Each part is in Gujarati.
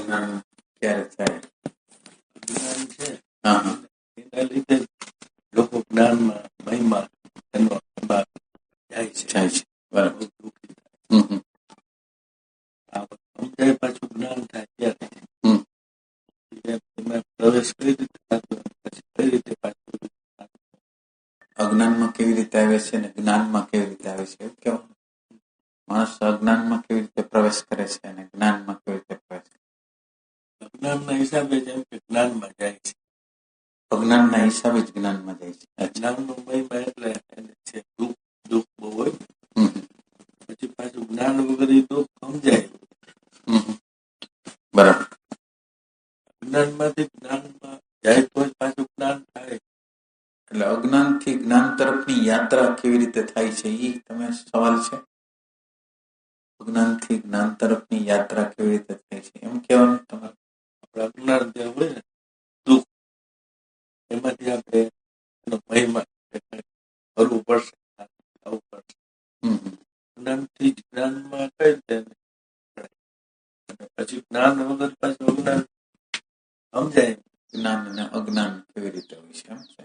અજ્ઞાન ક્યારે થાય? જ્ઞાન છે હા હા એના લીધે લોકો જ્ઞાનમાં મહિમા એનો અભાવ જાય છે. બરાબર. બહુ દુઃખી હમ હમ થાય. આ સમજાય પાછું જ્ઞાન થાય ત્યારે હમ એમાં પ્રવેશ કઈ રીતે થતો પછી કઈ રીતે પાછું અજ્ઞાનમાં કેવી રીતે આવે છે અને જ્ઞાનમાં કેવી રીતે આવે છે એવું કહેવાનું. માણસ અજ્ઞાનમાં કેવી રીતે પ્રવેશ કરે છે અને જ્ઞાનમાં કેવી રીતે પ્રવેશ કરે અજ્ઞાનના હિસાબે જેમ કે જ્ઞાનમાં જાય છે. છે? અજ્ઞાનના હિસાબે જ જ્ઞાનમાં જાય છે. અચ્છા. જ્ઞાનનો મહિમા એટલે એને છે દુઃખ બહુ હોય હમ હમ પછી પાછું જ્ઞાન વગર એ દુઃખ સમજાય. હમ હમ. બરાબર. અજ્ઞાનમાંથી જ્ઞાનમાં જાય તો જ પાછું જ્ઞાન થાય. એટલે અજ્ઞાનથી જ્ઞાન તરફની યાત્રા કેવી રીતે થાય છે એ તમે સવાલ છે. અજ્ઞાનથી જ્ઞાન તરફની યાત્રા કેવી રીતે થાય છે એમ કહેવાનું તમારે. આપણે અજ્ઞાન જે હોય ને દુઃખ એમાંથી આપણે એનો મહિમા કરવું પડશે આવવું પડશે. હમ હમ જ્ઞાનથી જ જ્ઞાનમાં કઈ રીતે અને પછી જ્ઞાન વગર પાછું અજ્ઞાન સમજાય. જ્ઞાન અને અજ્ઞાન કેવી રીતે હોય છે એમ છે.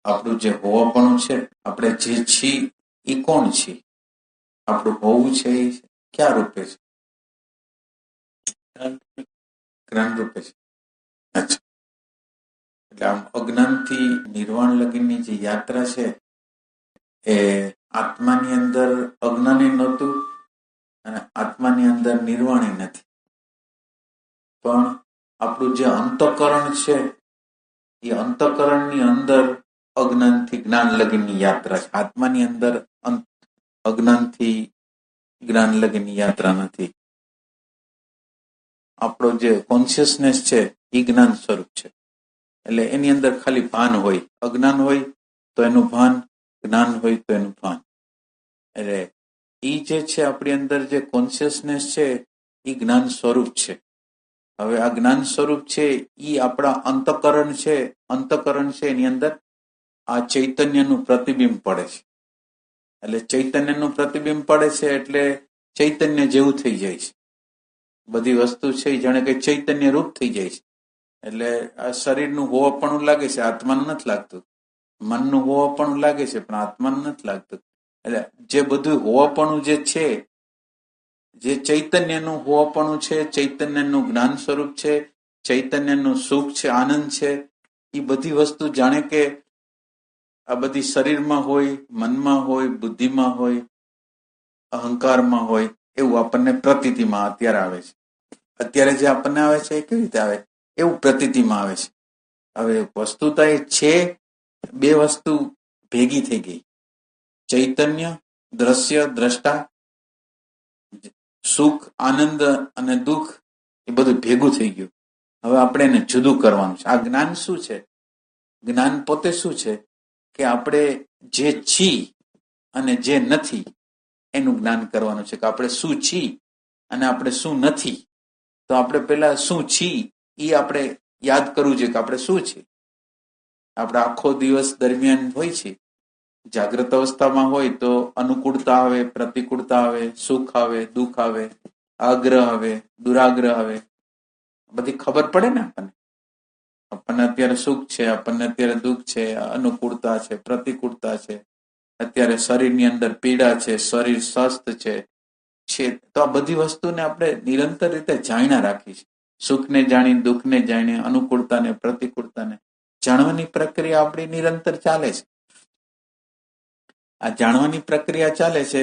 આપણું જે હોવાપણું છે આપણે જે છીએ એ કોણ છીએ? આપણું હોવું છે એ ક્યાં રૂપે છે? જ્ઞાન રૂપે છે. અચ્છા. એટલે આમ અજ્ઞાનથી નિર્વાણ લગીની જે યાત્રા છે એ આત્માની અંદર અજ્ઞાન નહોતું અને આત્માની અંદર નિર્વાણ નથી, પણ આપણું જે અંતઃકરણ છે એ અંતઃકરણની અંદર અજ્ઞાનથી જ્ઞાન લગીની યાત્રા છે. આત્માની અંદર અજ્ઞાનથી જ્ઞાન લગીની યાત્રા નથી. આપણો જે કોન્શિયસનેસ છે એ જ્ઞાન સ્વરૂપ છે. એટલે એની અંદર ખાલી ભાન હોય. અજ્ઞાન હોય તો એનું ભાન, જ્ઞાન હોય તો એનું ભાન. એટલે એ જે છે આપણી અંદર જે કોન્શિયસનેસ છે એ જ્ઞાન સ્વરૂપ છે. હવે આ જ્ઞાન સ્વરૂપ છે એ આપણા અંતઃકરણ છે. અંતઃકરણ છે એની અંદર આ ચૈતન્યનું પ્રતિબિંબ પડે છે. એટલે ચૈતન્યનું પ્રતિબિંબ પડે છે એટલે ચૈતન્ય જેવું થઈ જાય છે. બધી વસ્તુ છે એ જાણે કે ચૈતન્ય રૂપ થઈ જાય છે. એટલે આ શરીરનું હોવાપણું લાગે છે, આત્માનું નથી લાગતું. મનનું હોવાપણું લાગે છે પણ આત્માનું નથી લાગતું. એટલે જે બધું હોવાપણું જે છે, જે ચૈતન્યનું હોવાપણું છે, ચૈતન્યનું જ્ઞાન સ્વરૂપ છે, ચૈતન્યનું સુખ છે, આનંદ છે, એ બધી વસ્તુ જાણે કે આ બધી શરીરમાં હોય, મનમાં હોય, બુદ્ધિમાં હોય, અહંકારમાં હોય એવું આપણને પ્રતીતિમાં અત્યારે આવે છે. અત્યારે જે આપણને આવે છે એ કેવી રીતે આવે? એવું પ્રતીતિમાં આવે છે. હવે વસ્તુતા એ છે, બે વસ્તુ ભેગી થઈ ગઈ. ચૈતન્ય, દ્રશ્ય, દ્રષ્ટા, સુખ, આનંદ અને દુઃખ એ બધું ભેગું થઈ ગયું. હવે આપણે એને જુદું કરવાનું છે. આ જ્ઞાન શું છે? જ્ઞાન પોતે શું છે કે આપણે જે છીએ અને જે નથી એનું જ્ઞાન કરવાનું છે. કે આપણે શું છીએ અને આપણે શું નથી. તો આપણે પેલા શું છીએ એ આપણે યાદ કરવું જોઈએ કે આપણે શું છીએ. આપણે આખો દિવસ દરમિયાન હોય છે, જાગ્રત અવસ્થામાં હોય તો અનુકૂળતા આવે, પ્રતિકૂળતા આવે, સુખ આવે, દુઃખ આવે, આગ્રહ આવે, દુરાગ્રહ આવે, બધી ખબર પડે ને આપણને. આપણને અત્યારે સુખ છે, આપણને અત્યારે દુઃખ છે, અનુકૂળતા છે, પ્રતિકૂળતા છે, અત્યારે શરીરની અંદર પીડા છે, શરીર સ્વસ્થ છે. તો આ બધી વસ્તુને આપણે નિરંતર રીતે જાણ્યા રાખી છે. સુખને જાણી, દુઃખને જાણીએ, અનુકૂળતાને, પ્રતિકૂળતાને જાણવાની પ્રક્રિયા આપણી નિરંતર ચાલે છે. આ જાણવાની પ્રક્રિયા ચાલે છે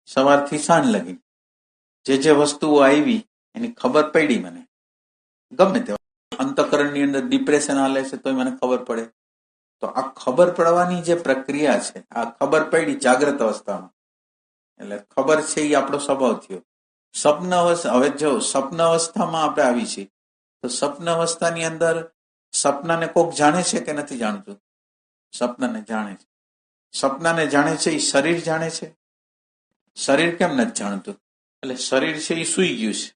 સવારથી સાંજ લગી. જે વસ્તુઓ આવી એની ખબર પડી મને, ગમે તે અંતઃકરણની અંદર ડિપ્રેશન હાલે છે તો મને ખબર પડે. તો આ ખબર પડવાની જે પ્રક્રિયા છે, આ ખબર પડી જાગ્રત અવસ્થામાં, એટલે ખબર છે એ આપણો સ્વભાવ થયો. સ્વપ્ન અવસ્થા, હવે જો સ્વપ્ન અવસ્થામાં આપણે આવી છીએ તો સ્વપ્ન અવસ્થાની અંદર સપનાને કોક જાણે છે કે નથી જાણતું? સપનાને જાણે છે. સપનાને જાણે છે એ શરીર જાણે છે? શરીર કેમ નથી જાણતું? એટલે શરીર છે એ સૂઈ ગયું છે.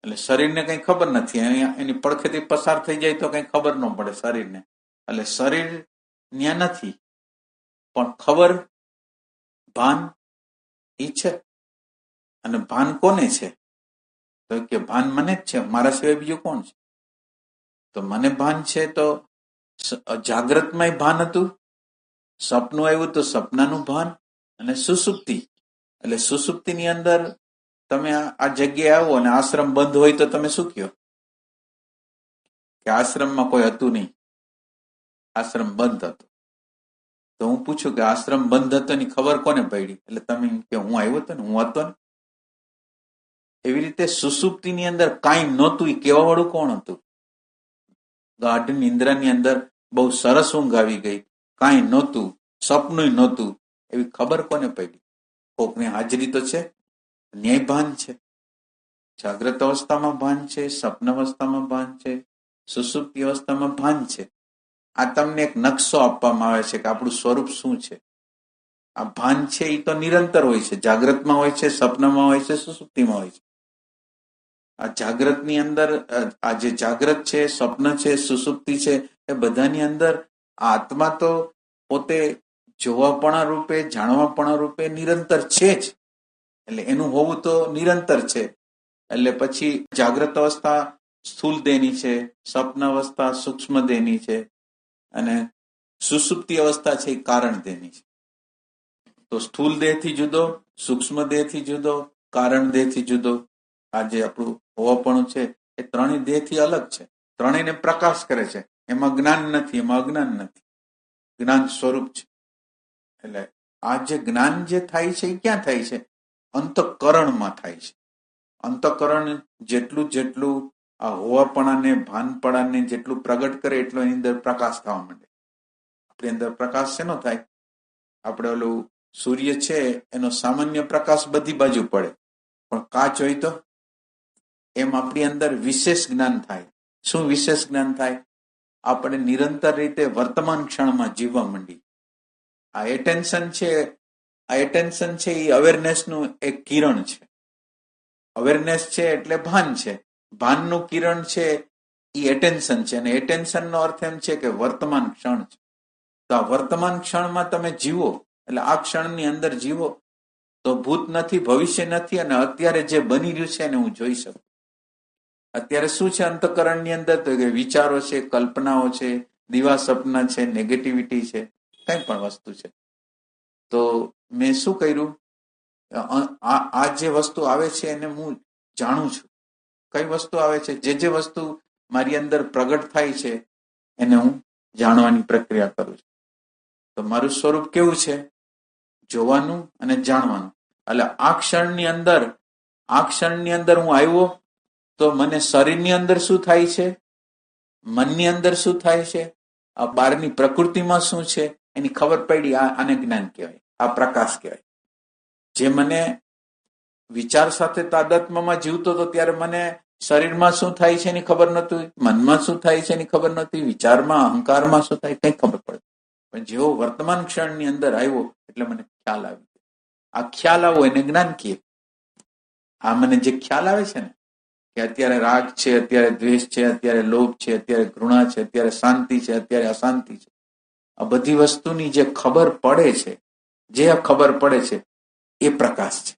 એટલે શરીરને કઈ ખબર નથી. એની પડખેથી પસાર થઈ જાય તો કઈ ખબર ન પડે શરીરને. એટલે શરીર ત્યાં નથી, પણ ખબર, ભાન એ છે. અને ભાન કોને છે? તો કે ભાન મને જ છે, મારા સિવાય બીજું કોણ છે? તો મને ભાન છે તો જાગ્રતમાંય ભાન હતું, સપનું આવ્યું તો સપનાનું ભાન, અને સુસુપ્તિ એટલે સુસુપ્તિની અંદર તમે આ જગ્યાએ આવો અને આશ્રમ બંધ હોય તો તમે શું કહો કે આશ્રમમાં કોઈ હતું નહીં, આશ્રમ બંધ હતો. તો હું પૂછું કે આશ્રમ બંધ હતો ની ખબર કોને પડી? એટલે તમે કે હું આવ્યો હતો ને, હું હતો ને. એવી રીતે સુસુપ્તિની અંદર કાંઈ નહોતું એ કહેવા વાળું કોણ હતું? ગાઢ નિંદ્રાની અંદર બહુ સરસ ઊંઘ આવી ગઈ, કાંઈ નહોતું, સપનું નહોતું, એવી ખબર કોને પડી? કોકની હાજરી તો છે, ન્યાય ભાન છે. જાગ્રત અવસ્થામાં ભાન છે, સ્વપ્ન અવસ્થામાં ભાન છે, સુસુપ્તિ અવસ્થામાં ભાન છે. આ તમને એક નકશો આપવામાં આવે છે કે આપણું સ્વરૂપ શું છે. આ ભાન છે એ તો નિરંતર હોય છે, જાગ્રતમાં હોય છે, સ્વપ્નમાં હોય છે, સુસુપ્તિમાં હોય છે. આ જાગ્રતની અંદર આ જે જાગ્રત છે, સ્વપ્ન છે, સુસુપ્તિ છે, એ બધાની અંદર આત્મા તો પોતે જોવાપણા રૂપે, જાણવાપણા રૂપે નિરંતર છે જ. એટલે એનું હોવું તો નિરંતર છે. એટલે પછી જાગ્રત અવસ્થા સ્થૂલ દેહની છે, સ્વપ્ન અવસ્થા સૂક્ષ્મ દેહની છે, અને સુસુપ્તિ અવસ્થા છે એ કારણ દેહની છે. તો સ્થૂલ દેહથી જુદો, સૂક્ષ્મ દેહથી જુદો, કારણ દેહથી જુદો. આ જે આપણું હોવાપણું છે એ ત્રણેય દેહથી અલગ છે. ત્રણેયને પ્રકાશ કરે છે. એમાં જ્ઞાન નથી, એમાં અજ્ઞાન નથી, જ્ઞાન સ્વરૂપ છે. એટલે આ જે જ્ઞાન જે થાય છે એ ક્યાં થાય છે? અંતઃકરણમાં થાય છે. અંતઃકરણ જેટલું જેટલું આ હોવાપણાને, ભાનપણાને જેટલું પ્રગટ કરે એટલો એની અંદર પ્રકાશ થવા માંડે. આપણી અંદર પ્રકાશ શેનો થાય? આપણે ઓલું સૂર્ય છે એનો સામાન્ય પ્રકાશ બધી બાજુ પડે, પણ કાચ હોય તો એમ આપણી અંદર વિશેષ જ્ઞાન થાય. શું વિશેષ જ્ઞાન થાય? આપણે નિરંતર રીતે વર્તમાન ક્ષણમાં જીવવા માંડી. આ એટેન્શન છે એ અવેરનેસનું એક કિરણ છે. અવેરનેસ છે એટલે ભાન છે, ભાનનું કિરણ છે એ એટેન્શન છે, અને એટેન્શનનો અર્થ એમ છે કે વર્તમાન ક્ષણ છે. તો આ વર્તમાન ક્ષણમાં તમે જીવો, એટલે આ ક્ષણની અંદર જીવો તો ભૂત નથી, ભવિષ્ય નથી, અને અત્યારે જે બની રહ્યું છે એને હું જોઈ શકું. અત્યારે શું છે અંતઃકરણની અંદર? તો કે વિચારો છે, કલ્પનાઓ છે, દિવા સપના છે, નેગેટિવિટી છે, કઈ પણ વસ્તુ છે. તો મેં શું કર્યું? આ જે વસ્તુ આવે છે એને હું જાણું છું. કઈ વસ્તુ આવે છે? જે વસ્તુ મારી અંદર પ્રગટ થાય છે એને હું જાણવાની પ્રક્રિયા કરું છું. તો મારું સ્વરૂપ કેવું છે? જોવાનું અને જાણવાનું. એટલે આ ક્ષણની અંદર હું આવ્યો તો મને શરીરની અંદર શું થાય છે, મનની અંદર શું થાય છે, આ બહારની પ્રકૃતિમાં શું છે એની ખબર પડી. આને જ્ઞાન કહેવાય, આ પ્રકાશ કહેવાય. જે મને વિચાર સાથે તાદાત્મ્યમાં જીવતો હતો ત્યારે મને શરીરમાં શું થાય છે એની ખબર નહોતી, મનમાં શું થાય છે એની ખબર નહોતી, વિચારમાં, અહંકારમાં શું થાય કઈ ખબર પડે. પણ જેવો વર્તમાન ક્ષણની અંદર આવ્યો એટલે મને ખ્યાલ આવી. આ ખ્યાલ આવો એને જ્ઞાન કહે. આ મને જે ખ્યાલ આવે છે ને કે અત્યારે રાગ છે, અત્યારે દ્વેષ છે, અત્યારે લોભ છે, અત્યારે ઘૃણા છે, અત્યારે શાંતિ છે, અત્યારે અશાંતિ છે, આ બધી વસ્તુની જે ખબર પડે છે, જે ખબર પડે છે એ પ્રકાશ છે.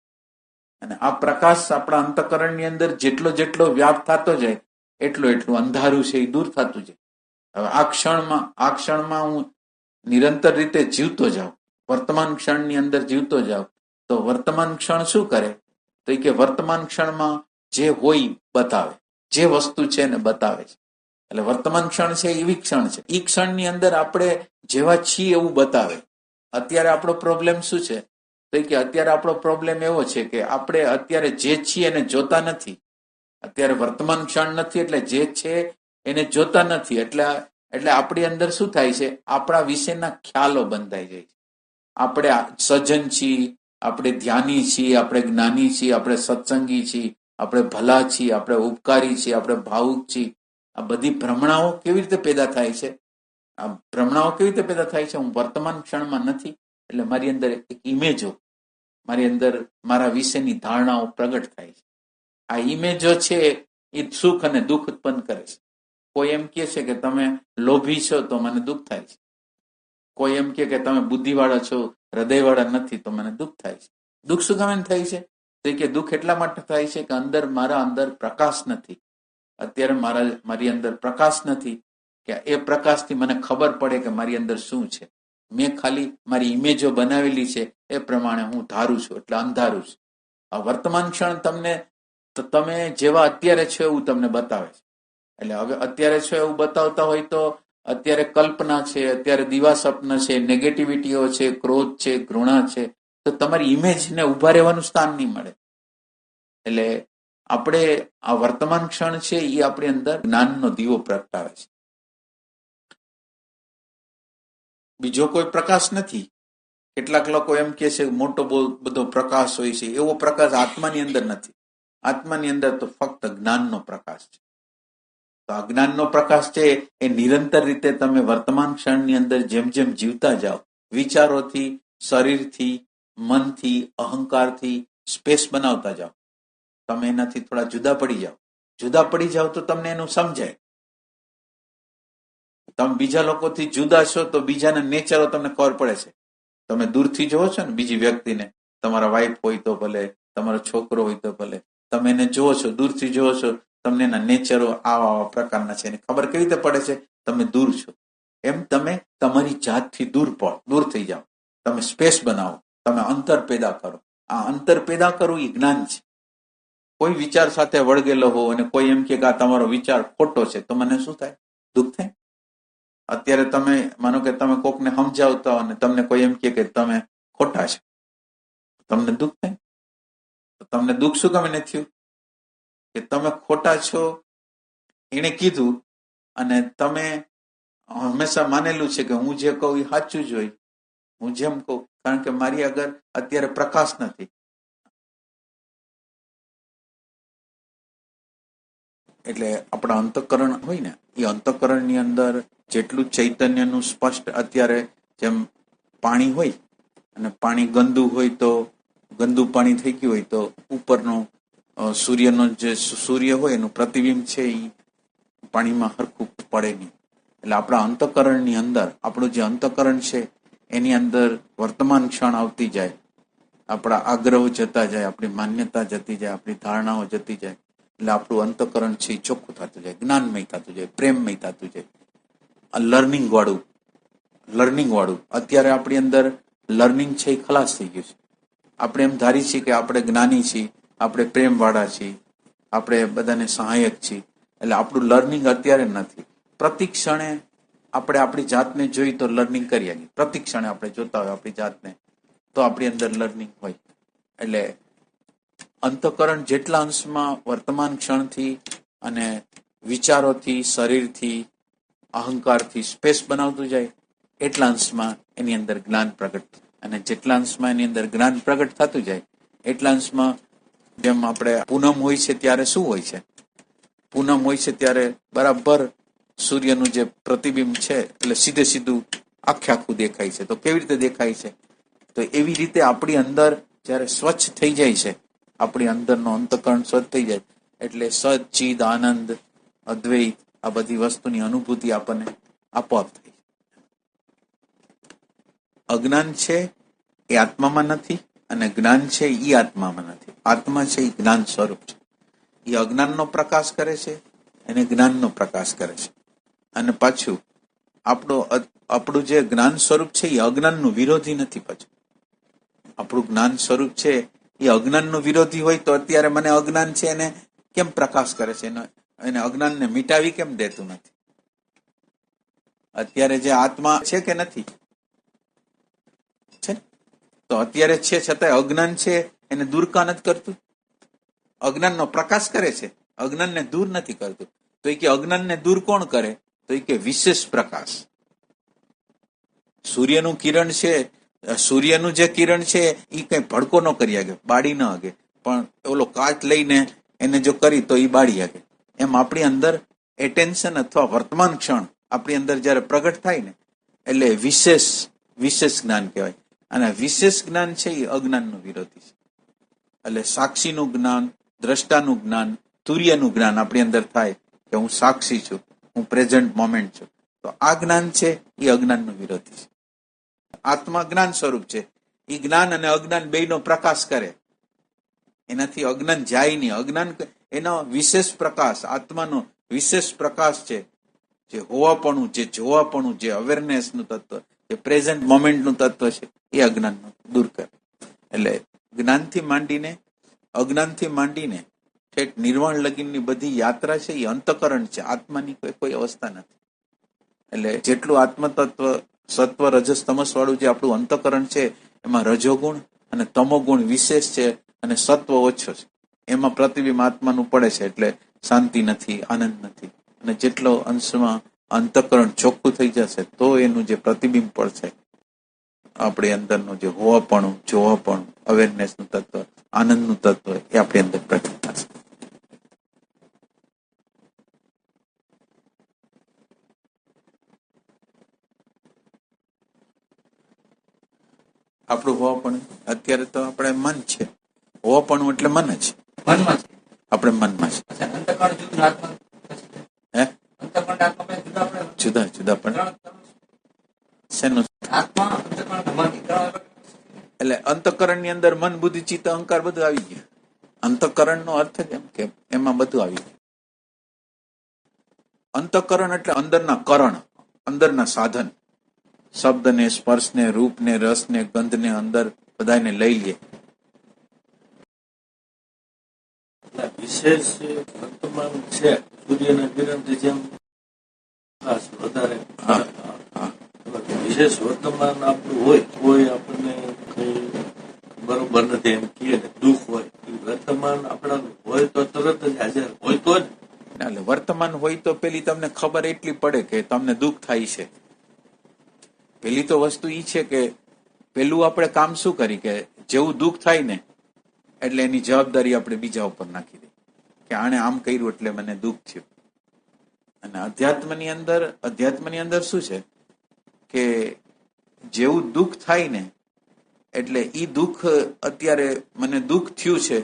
અને આ પ્રકાશ આપણા અંતઃકરણની અંદર જેટલો જેટલો વ્યાપ થતો જાય એટલું અંધારું છે એ દૂર થતું જાય. હવે આ ક્ષણમાં હું નિરંતર રીતે જીવતો જાઉં, વર્તમાન ક્ષણની અંદર જીવતો જાઉં, તો વર્તમાન ક્ષણ શું કરે? તો એ કે વર્તમાન ક્ષણમાં જે હોય બતાવે, જે વસ્તુ છે એને બતાવે છે. એટલે વર્તમાન ક્ષણ છે એવી ક્ષણ છે. એ ક્ષણની અંદર આપણે જેવા છીએ એવું બતાવે. અત્યારે આપણો પ્રોબ્લેમ શું છે? તો કે અત્યારે આપણો પ્રોબ્લેમ એવો છે કે આપણે અત્યારે જે છીએ એને જોતા નથી. અત્યારે વર્તમાન ક્ષણ નથી એટલે જે છે એને જોતા નથી. એટલે આપણી અંદર શું થાય છે? આપણા વિશેના ખ્યાલો બંધાઈ જાય છે. આપણે સજ્જન છીએ, આપણે ધ્યાની છીએ, આપણે જ્ઞાની છીએ, આપણે સત્સંગી છીએ, આપણે ભલા છીએ, આપણે ઉપકારી છીએ, આપણે ભાવુક છીએ. આ બધી ભ્રમણાઓ કેવી રીતે પેદા થાય છે? આ ભ્રમણાઓ કેવી રીતે પેદા થાય છે? હું વર્તમાન ક્ષણમાં નથી એટલે મારી અંદર એક ઇમેજો, મારી અંદર મારા વિશેની ધારણાઓ પ્રગટ થાય છે. આ ઇમેજો છે એ સુખ અને દુઃખ ઉત્પન્ન કરે છે. કોઈ એમ કહે છે કે તમે લોભી છો તો મને દુઃખ થાય છે. કોઈ એમ કે તમે બુદ્ધિવાળા છો, હૃદયવાળા નથી તો મને દુઃખ થાય છે. દુઃખ શું કામ થાય છે? તો કે દુઃખ એટલા માટે થાય છે કે મારા અંદર પ્રકાશ નથી. અત્યારે મારી અંદર પ્રકાશ નથી કે એ પ્રકાશથી મને ખબર પડે કે મારી અંદર શું છે. મેં ખાલી મારી ઇમેજો બનાવેલી છે એ પ્રમાણે હું ધારું છું, એટલે અંધારું છું. આ વર્તમાન ક્ષણ તમે જેવા અત્યારે છો એવું તમને બતાવે છે. એટલે હવે અત્યારે છો એવું બતાવતા હોય તો અત્યારે કલ્પના છે, અત્યારે દિવા સ્વપ્ન છે, નેગેટિવિટીઓ છે, ક્રોધ છે, ઘૃણા છે, તો તમારી ઇમેજને ઉભા રહેવાનું સ્થાન નહીં મળે. એટલે આપણે આ વર્તમાન ક્ષણ છે એ આપણી અંદર જ્ઞાનનો દીવો પ્રગટાવે છે. બીજો કોઈ પ્રકાશ નથી. કેટલાક લોકો એમ કે છે મોટો બધો પ્રકાશ હોય છે, એવો પ્રકાશ આત્માની અંદર નથી. આત્માની અંદર તો ફક્ત જ્ઞાનનો પ્રકાશ છે. તો આ જ્ઞાનનો પ્રકાશ છે એ નિરંતર રીતે તમે વર્તમાન ક્ષણની અંદર જેમ જેમ જીવતા જાઓ, વિચારોથી, શરીરથી, મનથી, અહંકારથી સ્પેસ બનાવતા જાઓ, તમે એનાથી થોડા જુદા પડી જાઓ. જુદા પડી જાઓ તો તમને એનું સમજાય. તમે બીજા લોકોથી જુદા છો તો બીજાના નેચરો તમને ખબર પડે છે. તમે દૂરથી જોવો છો ને બીજી વ્યક્તિને, તમારા વાઈફ હોય તો ભલે, તમારો છોકરો હોય તો ભલે, તમે એને જોવો છો, દૂરથી જોવો છો, તમને એના નેચરો આવા પ્રકારના છે. એની ખબર કેવી રીતે પડે છે? તમે દૂર છો. એમ તમે તમારી જાતથી દૂર થઈ જાઓ. તમે સ્પેસ બનાવો, તમે અંતર પેદા કરો. આ અંતર પેદા કરવું એ જ્ઞાન છે. કોઈ વિચાર સાથે વળગેલો હો અને કોઈ એમ કે આ તમારો વિચાર ખોટો છે, તો મને શું થાય? દુઃખ થાય. અત્યારે તમે માનો કે તમે કોકને સમજાવતા અને તમને કોઈ એમ કે તમે ખોટા છે, તમને દુઃખ થાય. તમને દુઃખ શું કામ નથી થયું? કે તમે ખોટા છો એને કીધું અને તમે હંમેશા માનેલું છે કે હું જે કહું એ સાચું જ હોય, હું જેમ કહું, કારણ કે મારી આગળ અત્યારે પ્રકાશ નથી. એટલે આપણા અંતઃકરણ હોય ને, એ અંતઃકરણની અંદર જેટલું ચૈતન્યનું સ્પષ્ટ, અત્યારે જેમ પાણી હોય અને પાણી ગંદુ હોય તો ગંદુ પાણી થઈ ગયું હોય તો ઉપરનો સૂર્યનો જે સૂર્ય હોય એનું પ્રતિબિંબ છે એ પાણીમાં હરખું પડે નહીં. એટલે આપણા અંતઃકરણની અંદર આપણું જે અંતઃકરણ છે એની અંદર વર્તમાન ક્ષણ આવતી જાય, આપણા આગ્રહો જતા જાય, આપણી માન્યતા જતી જાય, આપણી ધારણાઓ જતી જાય. એટલે આપણું અંતઃકરણ છે એ ચોખ્ખું થતું જાય, જ્ઞાનમય થતું જાય, પ્રેમમય થતું જાય. આ લર્નિંગ વાળું અત્યારે આપણી અંદર લર્નિંગ છે એ ખલાસ થઈ ગયું છે. આપણે એમ ધારી છીએ કે આપણે જ્ઞાની છીએ, આપણે પ્રેમવાળા છીએ, આપણે બધાને સહાયક છીએ. એટલે આપણું લર્નિંગ અત્યારે નથી. પ્રતિ ક્ષણે આપણે આપણી જાતને જોઈ તો લર્નિંગ કરી શકીએ. પ્રતિ ક્ષણે આપણે જોતા હોય આપણી જાતને તો આપણી અંદર લર્નિંગ હોય. એટલે અંતઃકરણ જેટલા અંશમાં વર્તમાન ક્ષણથી અને વિચારોથી, શરીરથી, અહંકારથી સ્પેસ બનાવતું જાય, એટલા અંશમાં એની અંદર જ્ઞાન પ્રગટ. અને જેટલા અંશમાં એની અંદર જ્ઞાન પ્રગટ થતું જાય એટલા અંશમાં, જેમ આપણે પૂનમ હોય છે ત્યારે શું હોય છે? પૂનમ હોય છે ત્યારે બરાબર સૂર્યનું જે પ્રતિબિંબ છે એટલે સીધું આખું દેખાય છે. તો કેવી રીતે દેખાય છે? તો એવી રીતે આપણી અંદર જ્યારે સ્વચ્છ થઈ જાય છે, આપણી અંદરનો અંતઃકરણ સ્વચ્છ થઈ જાય એટલે સચ્ચિદ આનંદ, અદ્વૈત, આ બધી વસ્તુની અનુભૂતિ આપણને આપોઆપ થઈ. અજ્ઞાન છે એ આત્મામાં નથી અને જ્ઞાન છે એ આત્મામાં નથી. આત્મા છે એ જ્ઞાન સ્વરૂપ છે. એ અજ્ઞાનનો પ્રકાશ કરે છે અને જ્ઞાનનો પ્રકાશ કરે છે. અને પાછું આપણું જે જ્ઞાન સ્વરૂપ છે એ અજ્ઞાનનું વિરોધી નથી. પાછું આપણું જ્ઞાન સ્વરૂપ છે એ અજ્ઞાનનું વિરોધી હોય તો અત્યારે મને અજ્ઞાન છે એને કેમ પ્રકાશ કરે છે? એને અજ્ઞાનને મિટાવી કેમ દેતું નથી? અત્યારે જે આત્મા છે કે નથી? છે. તો અત્યારે છે છતાંય અજ્ઞાન છે એને દૂર કા નથી કરતું? અજ્ઞાનનો પ્રકાશ કરે છે, અજ્ઞાનને દૂર નથી કરતું. તો એ કે અજ્ઞાનને દૂર કોણ કરે? તો એ કે વિશેષ પ્રકાશ. સૂર્યનું કિરણ છે, સૂર્યનું જે કિરણ છે એ કઈ ભડકો ન કરી શકે, બાળી ન શકે, પણ ઓલો કાચ લઈને એને જો કરી તો એ બાળી શકે. એમ આપણી અંદર એટેન્શન અથવા વર્તમાન ક્ષણ આપણી અંદર જયારે પ્રગટ થાય ને એટલે વિશેષ જ્ઞાન કહેવાય. અને વિશેષ જ્ઞાન છે એ અજ્ઞાનનું વિરોધી છે. એટલે સાક્ષીનું જ્ઞાન, દ્રષ્ટાનું જ્ઞાન, તુર્યનું જ્ઞાન આપણી અંદર થાય કે હું સાક્ષી છું, હું પ્રેઝન્ટ મોમેન્ટ છું. તો આ જ્ઞાન છે એ અજ્ઞાનનું વિરોધી છે. આત્મા જ્ઞાન સ્વરૂપ છે. એ જ્ઞાન અને અજ્ઞાન બેયનો પ્રકાશ કરે. એનાથી અજ્ઞાન જાય નહીં. અજ્ઞાન એનો વિશેષ પ્રકાશ, આત્માનો વિશેષ પ્રકાશ છે, જે હોવાપણું, જે જોવાપણું, જે અવેરનેસનું તત્વ, જે પ્રેઝન્ટ મોમેન્ટનું તત્વ છે, એ અજ્ઞાન દૂર કરે. એટલે જ્ઞાનથી માંડીને અજ્ઞાનથી માંડીને ઠેઠ નિર્વાણ લગીનની બધી યાત્રા છે એ અંતકરણ છે, આત્માની કોઈ અવસ્થા નથી. એટલે જેટલું આત્મતત્વ સત્વ રજસ તમસ વાળું જે આપણું અંતકરણ છે એમાં રજોગુણ અને તમોગુણ વિશેષ છે અને સત્વ ઓછો છે. એમાં પ્રતિબિંબ આત્માનું પડે છે એટલે શાંતિ નથી, આનંદ નથી. અને જેટલો અંશમાં અંતકરણ ચોખ્ખું થઈ જશે તો એનું જે પ્રતિબિંબ પડશે, આપણી અંદરનું જે હોવાપણું, જોવાપણું, અવેરનેસનું તત્વ, આનંદનું તત્વ, એ આપણી અંદર પ્રગટ થશે. આપણું હોવાપણું અત્યારે તો આપણે મન છે. હોવાપણું એટલે મન જ મનમાં છે. આપણે મનમાં છે. અચ્છા, અંતઃકરણ જુદું, આત્મા હે અંતઃકરણ આત્મા બે જુદા આપણે જુદા જુદા પણ શેનું? આત્મા અંતઃકરણ મન ત્રણ અલગ. એટલે અંતઃકરણ ની અંદર મન, બુદ્ધિ, ચિત્ત, અહંકાર બધું આવી ગયું. અંતઃકરણ નો અર્થ જ એમ કે એમાં બધું આવી ગયું. અંતઃકરણ એટલે અંદરના કરણ, અંદરના સાધન, શબ્દને, સ્પર્શને, રૂપને, રસને, ગંધને અંદર બધાને લઈ લે. વિશેષ વર્તમાન છે સૂર્યના કિરણથી જેમ પ્રકાશ વધારે વિશેષ વર્તમાન આપણું હોય, કોઈ આપણને કઈ બરોબર નથી એમ કહીએ ને, દુઃખ હોય, વર્તમાન આપણા હોય તો તરત જ હાજર હોય તો જ. એટલે વર્તમાન હોય તો પેલી તમને ખબર એટલી પડે કે તમને દુઃખ થાય છે. પેલી તો વસ્તુ ઈ છે કે પેલું આપણે કામ શું કરી કે જેવું દુઃખ થાય ને એટલે એની જવાબદારી આપણે બીજા ઉપર નાખી દઈએ કે આણે આમ કર્યું એટલે મને દુઃખ થયું. અને અધ્યાત્મની અંદર શું છે કે જેવું દુઃખ થાય ને એટલે ઈ દુઃખ, અત્યારે મને દુઃખ થયું છે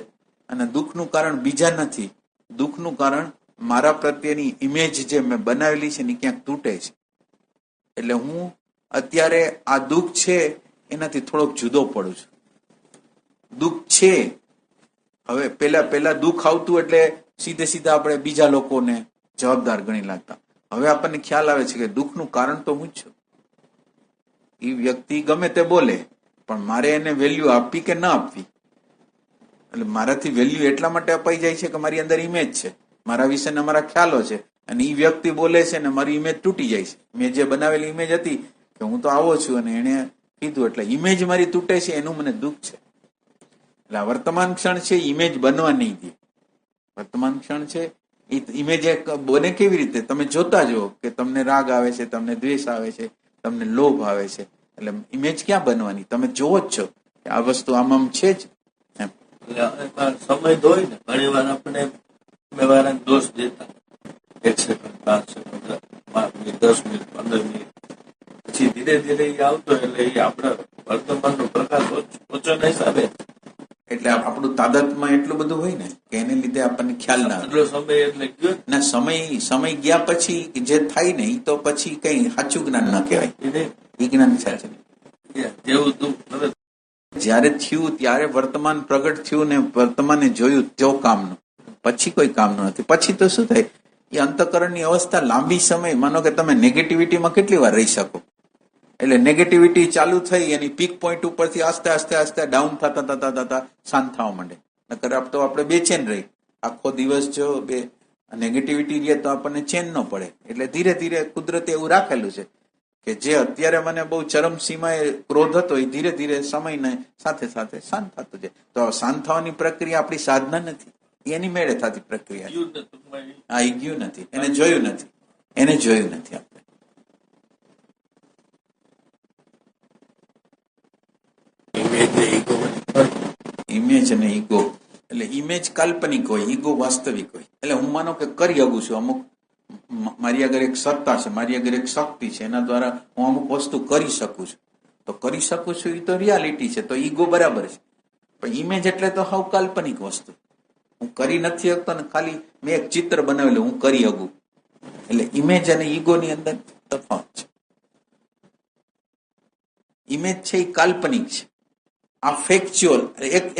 અને દુઃખનું કારણ બીજા નથી, દુઃખનું કારણ મારા પ્રત્યેની ઇમેજ જે મેં બનાવેલી છે ને ક્યાંક તૂટે છે. એટલે હું અત્યારે આ દુઃખ છે એનાથી થોડોક જુદો પડું છું. દુઃખ છે, હવે પેલા દુઃખ આવતું એટલે સીધા આપણે બીજા લોકોને જવાબદાર ગણી લાગતા. હવે આપણને ખ્યાલ આવે છે કે દુઃખનું કારણ તો હું જ છું. એ વ્યક્તિ ગમે તે બોલે પણ મારે એને વેલ્યુ આપવી કે ના આપવી. એટલે મારાથી વેલ્યુ એટલા માટે અપાઈ જાય છે કે મારી અંદર ઇમેજ છે, મારા વિશેના મારા ખ્યાલો છે, અને એ વ્યક્તિ બોલે છે ને મારી ઇમેજ તૂટી જાય છે. મેં જે બનાવેલી ઇમેજ હતી કે હું તો આવો છું અને એને કીધું એટલે ઇમેજ મારી તૂટે છે, એનું મને દુઃખ છે. એટલે આ વર્તમાન ક્ષણ છે, ઇમેજ બનવા નહીં દે. વર્તમાન ક્ષણ છે એ ઇમેજ બને કેવી રીતે? તમે જોતા જુઓ કે તમને રાગ આવે છે, તમને દ્વેષ આવે છે, તમને લોભ આવે છે. એટલે ઇમેજ ક્યાં બનવાની? તમે જોવો જ છો કે આ વસ્તુ આમ છે જ. સમય હોય ને, ઘણી વાર આપણે વ્યવહાર દોષ દેતા 1 second, 5 second, 5 minute, 10 minute, 15 minute, પછી ધીરે ધીરે એ આવતો એટલે એ આપણા વર્તમાનનો પ્રકાશ ઓછો નહીં સાબે. એટલે આપણું તાદાત્મ્ય એટલું બધું હોય ને કે એને લીધે આપણને ખ્યાલ ના આવે. એટલો સમય એટલે ગયો ના, સમય ગયા પછી જે થાય ને એ તો પછી કઈ સાચું જ્ઞાન ના કહેવાય. એ જ્ઞાન સાચું. જેવું તું જયારે થયું ત્યારે વર્તમાન પ્રગટ થયું ને વર્તમાને જોયું તો કામનું, પછી કોઈ કામનું નથી. પછી તો શું થાય? એ અંતઃકરણની અવસ્થા લાંબી સમય, માનો કે તમે નેગેટિવિટીમાં કેટલી વાર રહી શકો? એટલે નેગેટિવિટી ચાલુ થઈ એની પીક પોઈન્ટ ઉપરથી આસ્તે આસ્તે ડાઉન થતા શાંત થવા માંડે. નકર તો આપણે બેચેન રહી આખો દિવસ. જો બે નેગેટિવિટી રહે તો આપણને ચેન ન પડે. એટલે ધીરે ધીરે કુદરતે એવું રાખેલું છે કે જે અત્યારે મને બહુ ચરમસીમાએ ક્રોધ હતો એ ધીરે ધીરે સમયને સાથે સાથે શાંત થતો જાય. તો શાંત થવાની પ્રક્રિયા આપણી સાધના નથી, એની મેળે થતી પ્રક્રિયા. હા, એ ગયું નથી, એને જોયું નથી. આપણે ઇમેજ અને ઈગો. એટલે ઇમેજ કાલ્પનિક હોય, ઈગો વાસ્તવિક હોય. એટલે હું માનો કે કરી શકું છું, અમુક મારી આગળ એક સત્તા છે, મારી આગળ એક શક્તિ છે, એના દ્વારા હું અમુક વસ્તુ કરી શકું છું. તો કરી શકું છું એ તો રિયાલિટી છે, તો ઈગો બરાબર છે. પણ ઇમેજ એટલે તો હાવ કાલ્પનિક વસ્તુ. હું કરી નથી શકતો ને ખાલી મેં એક ચિત્ર બનાવેલું, હું કરી શકું. એટલે ઇમેજ અને ઈગોની અંદર તફાવત છે. ઇમેજ છે એ કાલ્પનિક છે, આ ફેક્ચ્યુઅલ,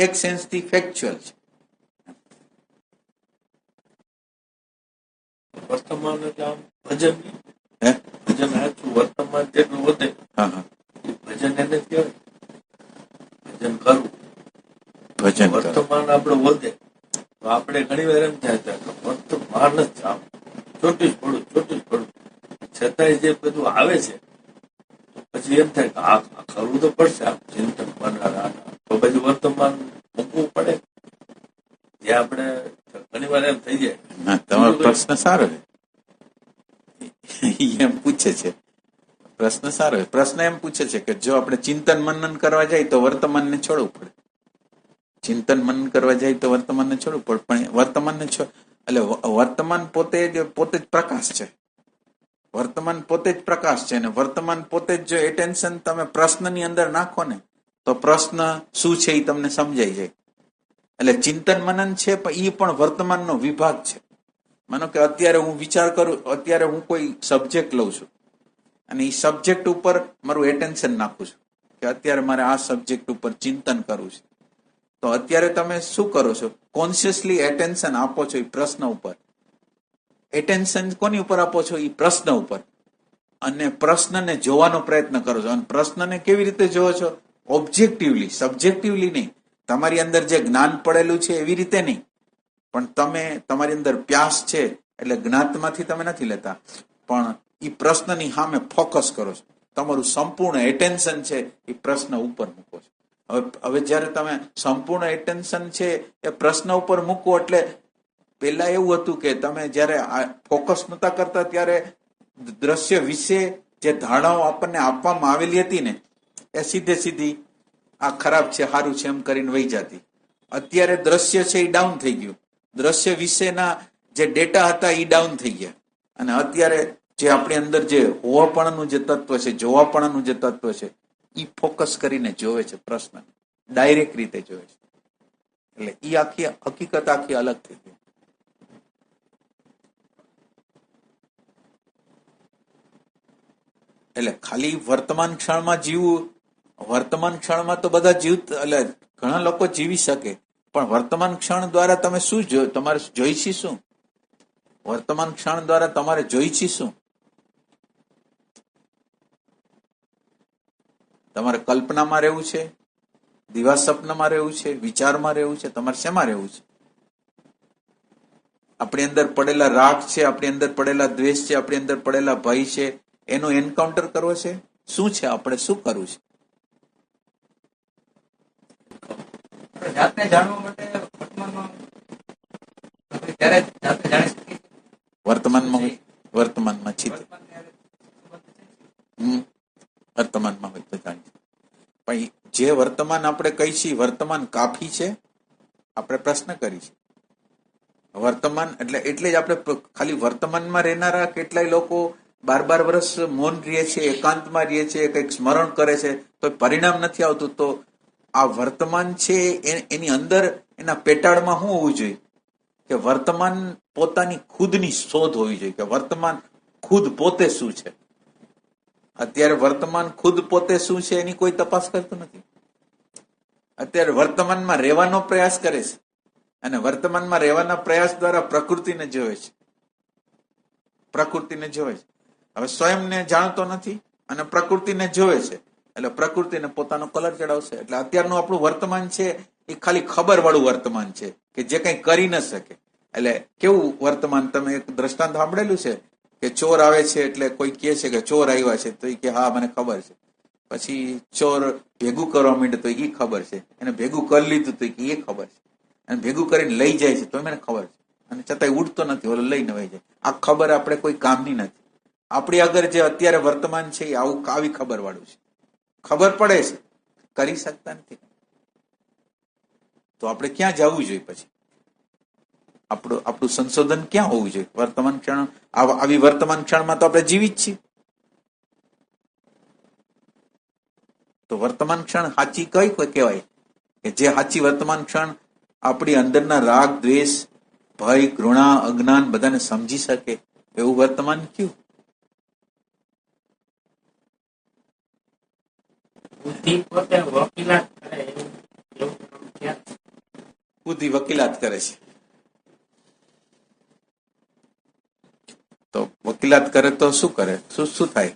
એક સેન્સથી ફેક્ચ્યુઅલ છે. વર્તમાન એટલે આમ ભજન નહીં. હે ભજન સાચું વર્તમાન જેટલું વધે હા હા એ ભજન એને જ કહેવાય. ભજન કરવું ભજન કરો વર્તમાન આપણો વધે તો આપણે ઘણી વાર એમ થાય છે કે વર્તમાન જ આમ ચોટી જ પડું છતાંય જે બધું આવે છે પછી એમ થાય કે આ કરવું તો પડશે. આમ ચિંતન બનારા તો બધું વર્તમાન મૂકવું પડે. જે આપણે ઘણી વાર એમ થઈ જાય. ના તમારો પ્રશ્ન સારો છે. ઈ એમ પૂછે છે પ્રશ્ન સારો છે. પ્રશ્ન એમ પૂછે છે કે જો આપણે ચિંતન મનન કરવા જાય તો વર્તમાનને છોડવું પડે. ચિંતન મનન કરવા જાય તો વર્તમાનને છોડવું પડે. પણ વર્તમાનને એટલે વર્તમાન પોતે જ પ્રકાશ છે. વર્તમાન પોતે જ પ્રકાશ છે અને વર્તમાન પોતે જ જો એટેન્શન તમે પ્રશ્નની અંદર નાખો ને તો પ્રશ્ન શું છે એ તમને સમજાઈ જાય. એટલે ચિંતન મનન છે પણ એ પણ વર્તમાનનો વિભાગ છે. માનો કે અત્યારે હું વિચાર કરું, અત્યારે હું કોઈ સબ્જેક્ટ લઉં છું અને એ સબ્જેક્ટ ઉપર મારું એટેન્શન નાખું છું કે અત્યારે મારે આ સબ્જેક્ટ ઉપર ચિંતન કરવું છે. તો અત્યારે તમે શું કરો છો? કોન્શિયસલી એટેન્શન આપો છો એ પ્રશ્ન ઉપર. એટેન્શન કોની ઉપર આપો છો? એ પ્રશ્ન ઉપર. અને પ્રશ્નને જોવાનો પ્રયત્ન કરો છો. અને પ્રશ્નને કેવી રીતે જોવો છો? ઓબ્જેક્ટિવલી, સબ્જેક્ટિવલી નહીં. તમારી અંદર જે જ્ઞાન પડેલું છે એવી રીતે નહીં, પણ તમે તમારી અંદર પ્યાસ છે એટલે જ્ઞાતમાંથી તમે નથી લેતા, પણ એ પ્રશ્નની સામે ફોકસ કરો છો. તમારું સંપૂર્ણ એટેન્શન છે એ પ્રશ્ન ઉપર મૂકો છો. હવે જયારે તમે સંપૂર્ણ એટેન્શન છે એ પ્રશ્ન ઉપર મૂકો એટલે પેલા એવું હતું કે તમે જયારે ફોકસ નતા કરતા ત્યારે દ્રશ્ય વિશે જે ધારણાઓ આપણને આપવામાં આવેલી હતી ને એ સીધે સીધી આ ખરાબ છે, સારું છે એમ કરીને વહી જતી. અત્યારે દ્રશ્ય છે એ ડાઉન થઈ ગયું. દ્રશ્ય વિશેના જે ડેટા હતા એ ડાઉન થઈ ગયા અને અત્યારે જે આપણી અંદર જે હોવાપણાનું જે તત્વ છે, જોવાપણાનું જે તત્વ છે એ ફોકસ કરીને જોવે છે. પ્રશ્ન ડાયરેક્ટ રીતે જોવે છે. એટલે એ આખી હકીકત આખી અલગ થઈ ગઈ. એટલે ખાલી વર્તમાન ક્ષણમાં જીવવું, વર્તમાન ક્ષણમાં તો બધા એટલે ઘણા લોકો જીવી શકે, પણ વર્તમાન ક્ષણ દ્વારા તમે શું તમારે જોઈ છે શું? વર્તમાન ક્ષણ દ્વારા તમારે જોઈ છે શું? તમારે કલ્પનામાં રહેવું છે, દિવા સપનામાં રહેવું છે, વિચારમાં રહેવું છે, તમારે શેમાં રહેવું છે? આપણી અંદર પડેલા રાગ છે, આપણી અંદર પડેલા દ્વેષ છે, આપણી અંદર પડેલા ભય છે, એનો એન્કાઉન્ટર કરવો છે. શું છે? આપણે શું કરવું છે? જાતને જાણવા માટે વર્તમાનમાં આપણે ત્યારે જાતે જાણી શકીએ. વર્તમાનમાં છીએ. વર્તમાનમાં હોય તો જાણી. પણ જે વર્તમાન આપણે કહી છીએ વર્તમાન કાફી છે? આપણે પ્રશ્ન કરી છે વર્તમાન એટલે જ આપણે ખાલી વર્તમાનમાં રહેનારા કેટલાય લોકો 12 વર્ષ મૌન રહે છે, એકાંતમાં રહે છે, કંઈક સ્મરણ કરે છે તો પરિણામ નથી આવતું. તો આ વર્તમાન છે એની અંદર એના પેટાળમાં શું હોવું જોઈએ કે વર્તમાન પોતાની ખુદની શોધ હોવી જોઈએ કે વર્તમાન ખુદ પોતે શું છે. અત્યારે વર્તમાન ખુદ પોતે શું છે એની કોઈ તપાસ કરતું નથી. અત્યારે વર્તમાનમાં રહેવાનો પ્રયાસ કરે છે અને વર્તમાનમાં રહેવાના પ્રયાસ દ્વારા પ્રકૃતિને જોવે છે. પ્રકૃતિને જોવે છે. હવે સ્વયંને જાણતો નથી અને પ્રકૃતિને જોવે છે એટલે પ્રકૃતિને પોતાનો કલર ચડાવશે. એટલે અત્યારનું આપણું વર્તમાન છે એ ખાલી ખબર વાળું વર્તમાન છે કે જે કંઈ કરી ન શકે. એટલે કેવું વર્તમાન? તમે એક દ્રષ્ટાંત સાંભળેલું છે કે ચોર આવે છે એટલે કોઈ કહે છે કે ચોર આવ્યા છે તો એ કે હા મને ખબર છે. પછી ચોર ભેગું કરવા માંડે તો એ ખબર છે, એને ભેગું કરી લીધું તો એ ખબર છે, અને ભેગું કરીને લઈ જાય છે તો મને ખબર છે, અને છતાંય ઉઠતો નથી, ઓલો લઈને વહી જાય. આ ખબર આપણે કોઈ કામની નથી. આપણી આગળ જે અત્યારે વર્તમાન છે એ આવી ખબર વાળું છે. ખબર પડે છે, કરી શકતા નથી. તો આપણે ક્યાં જવું જોઈએ? પછી આપણું સંશોધન ક્યાં હોવું જોઈએ? વર્તમાન ક્ષણ, આવી વર્તમાન ક્ષણમાં તો આપણે જીવી જ છીએ. તો વર્તમાન ક્ષણ સાચી કઈ કહેવાય કે જે સાચી વર્તમાન ક્ષણ આપણી અંદરના રાગ, દ્વેષ, ભય, ઘૃણા, અજ્ઞાન બધાને સમજી શકે એવું વર્તમાન કયું? બુદ્ધિ પોતે વકીલાત કરે એવું બુદ્ધિ વકીલાત કરે છે. તો વકીલાત કરે તો શું કરે, શું શું થાય?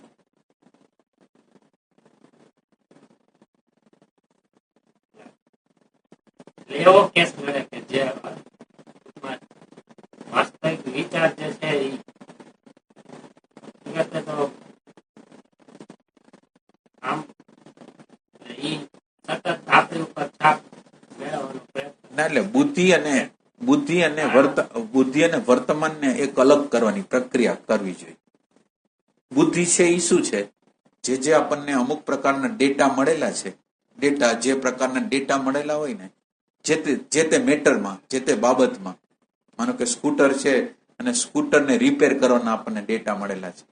એવો કેસ મળે કે જે વાસ્તવિક વિચાર જે છે એ હકીકતે તો આમ એ સતત આપણી ઉપર છાપ મેળવવાનો પ્રયત્ન. ના, એટલે બુદ્ધિ અને વર્તમાનને એક અલગ કરવાની પ્રક્રિયા કરવી જોઈએ. બુદ્ધિ છે એ શું છે? જે આપણને અમુક પ્રકારના ડેટા મળેલા છે, જે પ્રકારના ડેટા મળેલા હોય ને, જે તે મેટરમાં, જે તે બાબતમાં, માનો કે સ્કૂટર છે અને સ્કૂટરને રિપેર કરવાના આપણને ડેટા મળેલા છે,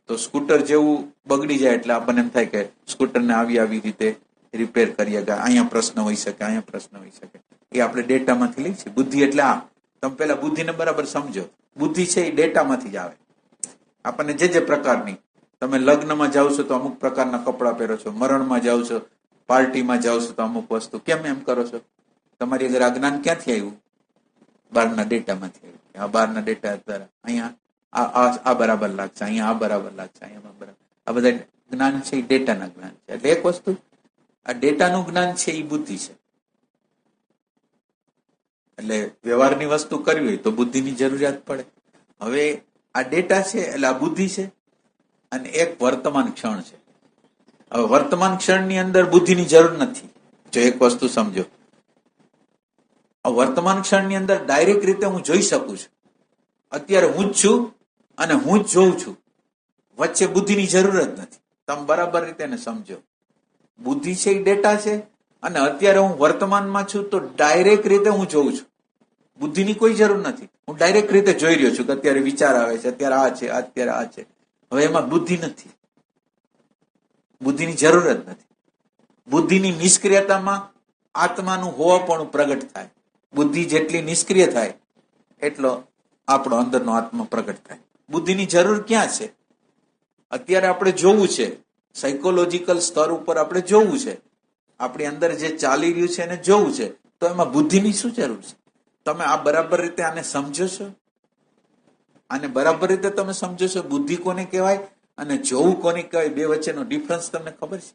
તો સ્કૂટર જેવું બગડી જાય એટલે આપણને એમ થાય કે સ્કૂટરને આવી રીતે રિપેર કરીએ, કે અહીંયા પ્રશ્ન હોઈ શકે, અહીંયા પ્રશ્ન હોઈ શકે, એ આપણે ડેટામાંથી લઈએ છીએ. બુદ્ધિ એટલે આ. તમે પેલા બુદ્ધિને બરાબર સમજો. બુદ્ધિ છે એ ડેટામાંથી જ આવે. આપણને જે પ્રકારની, તમે લગ્નમાં જાઓ છો તો અમુક પ્રકારના કપડાં પહેરો છો, મરણમાં જાઓ છો, પાર્ટીમાં જાઓ છો તો અમુક વસ્તુ કેમ એમ કરો છો? તમારી અગર આ જ્ઞાન ક્યાંથી આવ્યું? બહારના ડેટામાંથી આવ્યું. આ બહારના ડેટા દ્વારા અહીંયા આ બરાબર લાગશે, અહીંયા આ બરાબર લાગશે, અહીંયા બરાબર. આ બધા જ્ઞાન છે એ ડેટાના જ્ઞાન છે. એટલે એક વસ્તુ આ ડેટાનું જ્ઞાન છે એ બુદ્ધિ છે. એટલે વ્યવહારની વસ્તુ કરવી હોય તો બુદ્ધિની જરૂરિયાત પડે. હવે આ ડેટા છે એટલે આ બુદ્ધિ છે, અને એક વર્તમાન ક્ષણ છે. હવે વર્તમાન ક્ષણની અંદર બુદ્ધિની જરૂર નથી. જો એક વસ્તુ સમજો, આ વર્તમાન ક્ષણની અંદર ડાયરેક્ટ રીતે હું જોઈ શકું છું. અત્યારે હું જ છું અને હું જ જોઉં છું. વચ્ચે બુદ્ધિની જરૂર જ નથી. તમે બરાબર રીતે એને સમજો. બુદ્ધિ છે એ ડેટા છે, અને અત્યારે હું વર્તમાનમાં છું તો ડાયરેક્ટ રીતે હું જોઉં છું. બુદ્ધિની કોઈ જરૂર નથી. હું ડાયરેક્ટ રીતે જોઈ રહ્યો છું કે અત્યારે વિચાર આવે છે, અત્યારે આ છે, અત્યારે આ છે. હવે એમાં બુદ્ધિ નથી. બુદ્ધિની જરૂર જ નથી. બુદ્ધિની નિષ્ક્રિયતામાં આત્માનું હોવાપણું પ્રગટ થાય. બુદ્ધિ જેટલી નિષ્ક્રિય થાય એટલો આપણો અંદરનો આત્મા પ્રગટ થાય. બુદ્ધિની જરૂર ક્યાં છે? અત્યારે આપણે જોવું છે, સાયકોલોજીકલ સ્તર ઉપર આપણે જોવું છે, આપણી અંદર જે ચાલી રહ્યું છે એને જોવું છે, તો એમાં બુદ્ધિની શું જરૂર છે? તમે આ બરાબર રીતે આને સમજો છો? આને બરાબર રીતે તમે સમજો છો? બુદ્ધિ કોને કહેવાય અને જોવું કોને કહેવાય? બે વચ્ચેનો ડિફરન્સ તમને ખબર છે?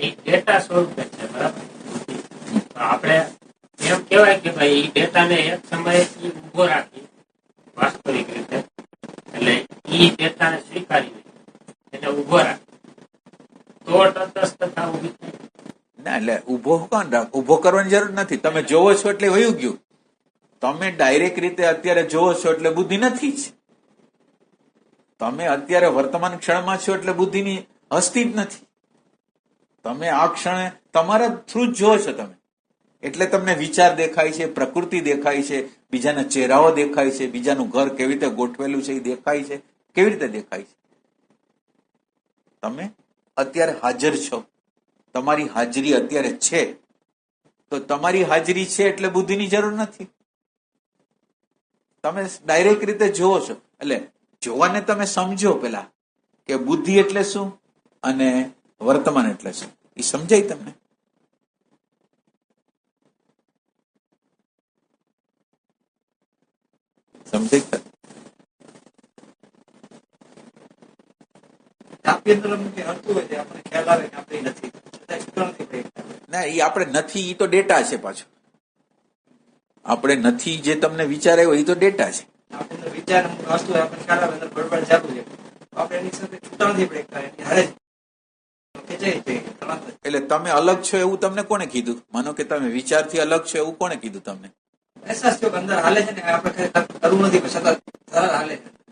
એ ડેટા સ્વરૂપે છે, બરાબર. તો આપણે એમ કહેવાય કે ભાઈ એ ડેટાને એક સમયે ઈ ઉભો રાખી વાસ્તવિક રીતે, એટલે ઈ ડેટાને સ્વીકારી એને ઉભો રાખી તો તટસ્થતા ઉભી થાય. ના, એટલે ઉભો કરવાની જરૂર નથી. તમે જોવો છો એટલે વયું ગયું. તમે ડાયરેક્ટ રીતે અત્યારે જોવો છો એટલે બુદ્ધિ નથી જ. તમે અત્યારે વર્તમાન ક્ષણમાં છો એટલે બુદ્ધિની હસ્તી જ નથી. તમે આ ક્ષણે તમારા થ્રુ જ જોવો છો તમે, એટલે તમને વિચાર દેખાય છે, પ્રકૃતિ દેખાય છે, બીજાના ચહેરાઓ દેખાય છે, બીજાનું ઘર કેવી રીતે ગોઠવેલું છે એ દેખાય છે. કેવી રીતે દેખાય છે? તમે અત્યારે હાજર છો, તમારી હાજરી અત્યારે છે, તો તમારી હાજરી છે એટલે બુદ્ધિની જરૂર નથી. તમે ડાયરેક્ટ રીતે જોવો છો. એટલે જોવાને તમે સમજો પેલા કે બુદ્ધિ એટલે શું અને વર્તમાન એટલે શું, એ સમજાય તમને? સમજાય? ના, એ આપણે નથી, એ તો ડેટા છે. પાછું આપણે નથી જે તમને વિચાર આવ્યો એ તો ડેટા છે. એટલે તમે અલગ છો એવું તમને કોને કીધું? માનો કે તમે વિચારથી અલગ છો એવું કોને કીધું તમને?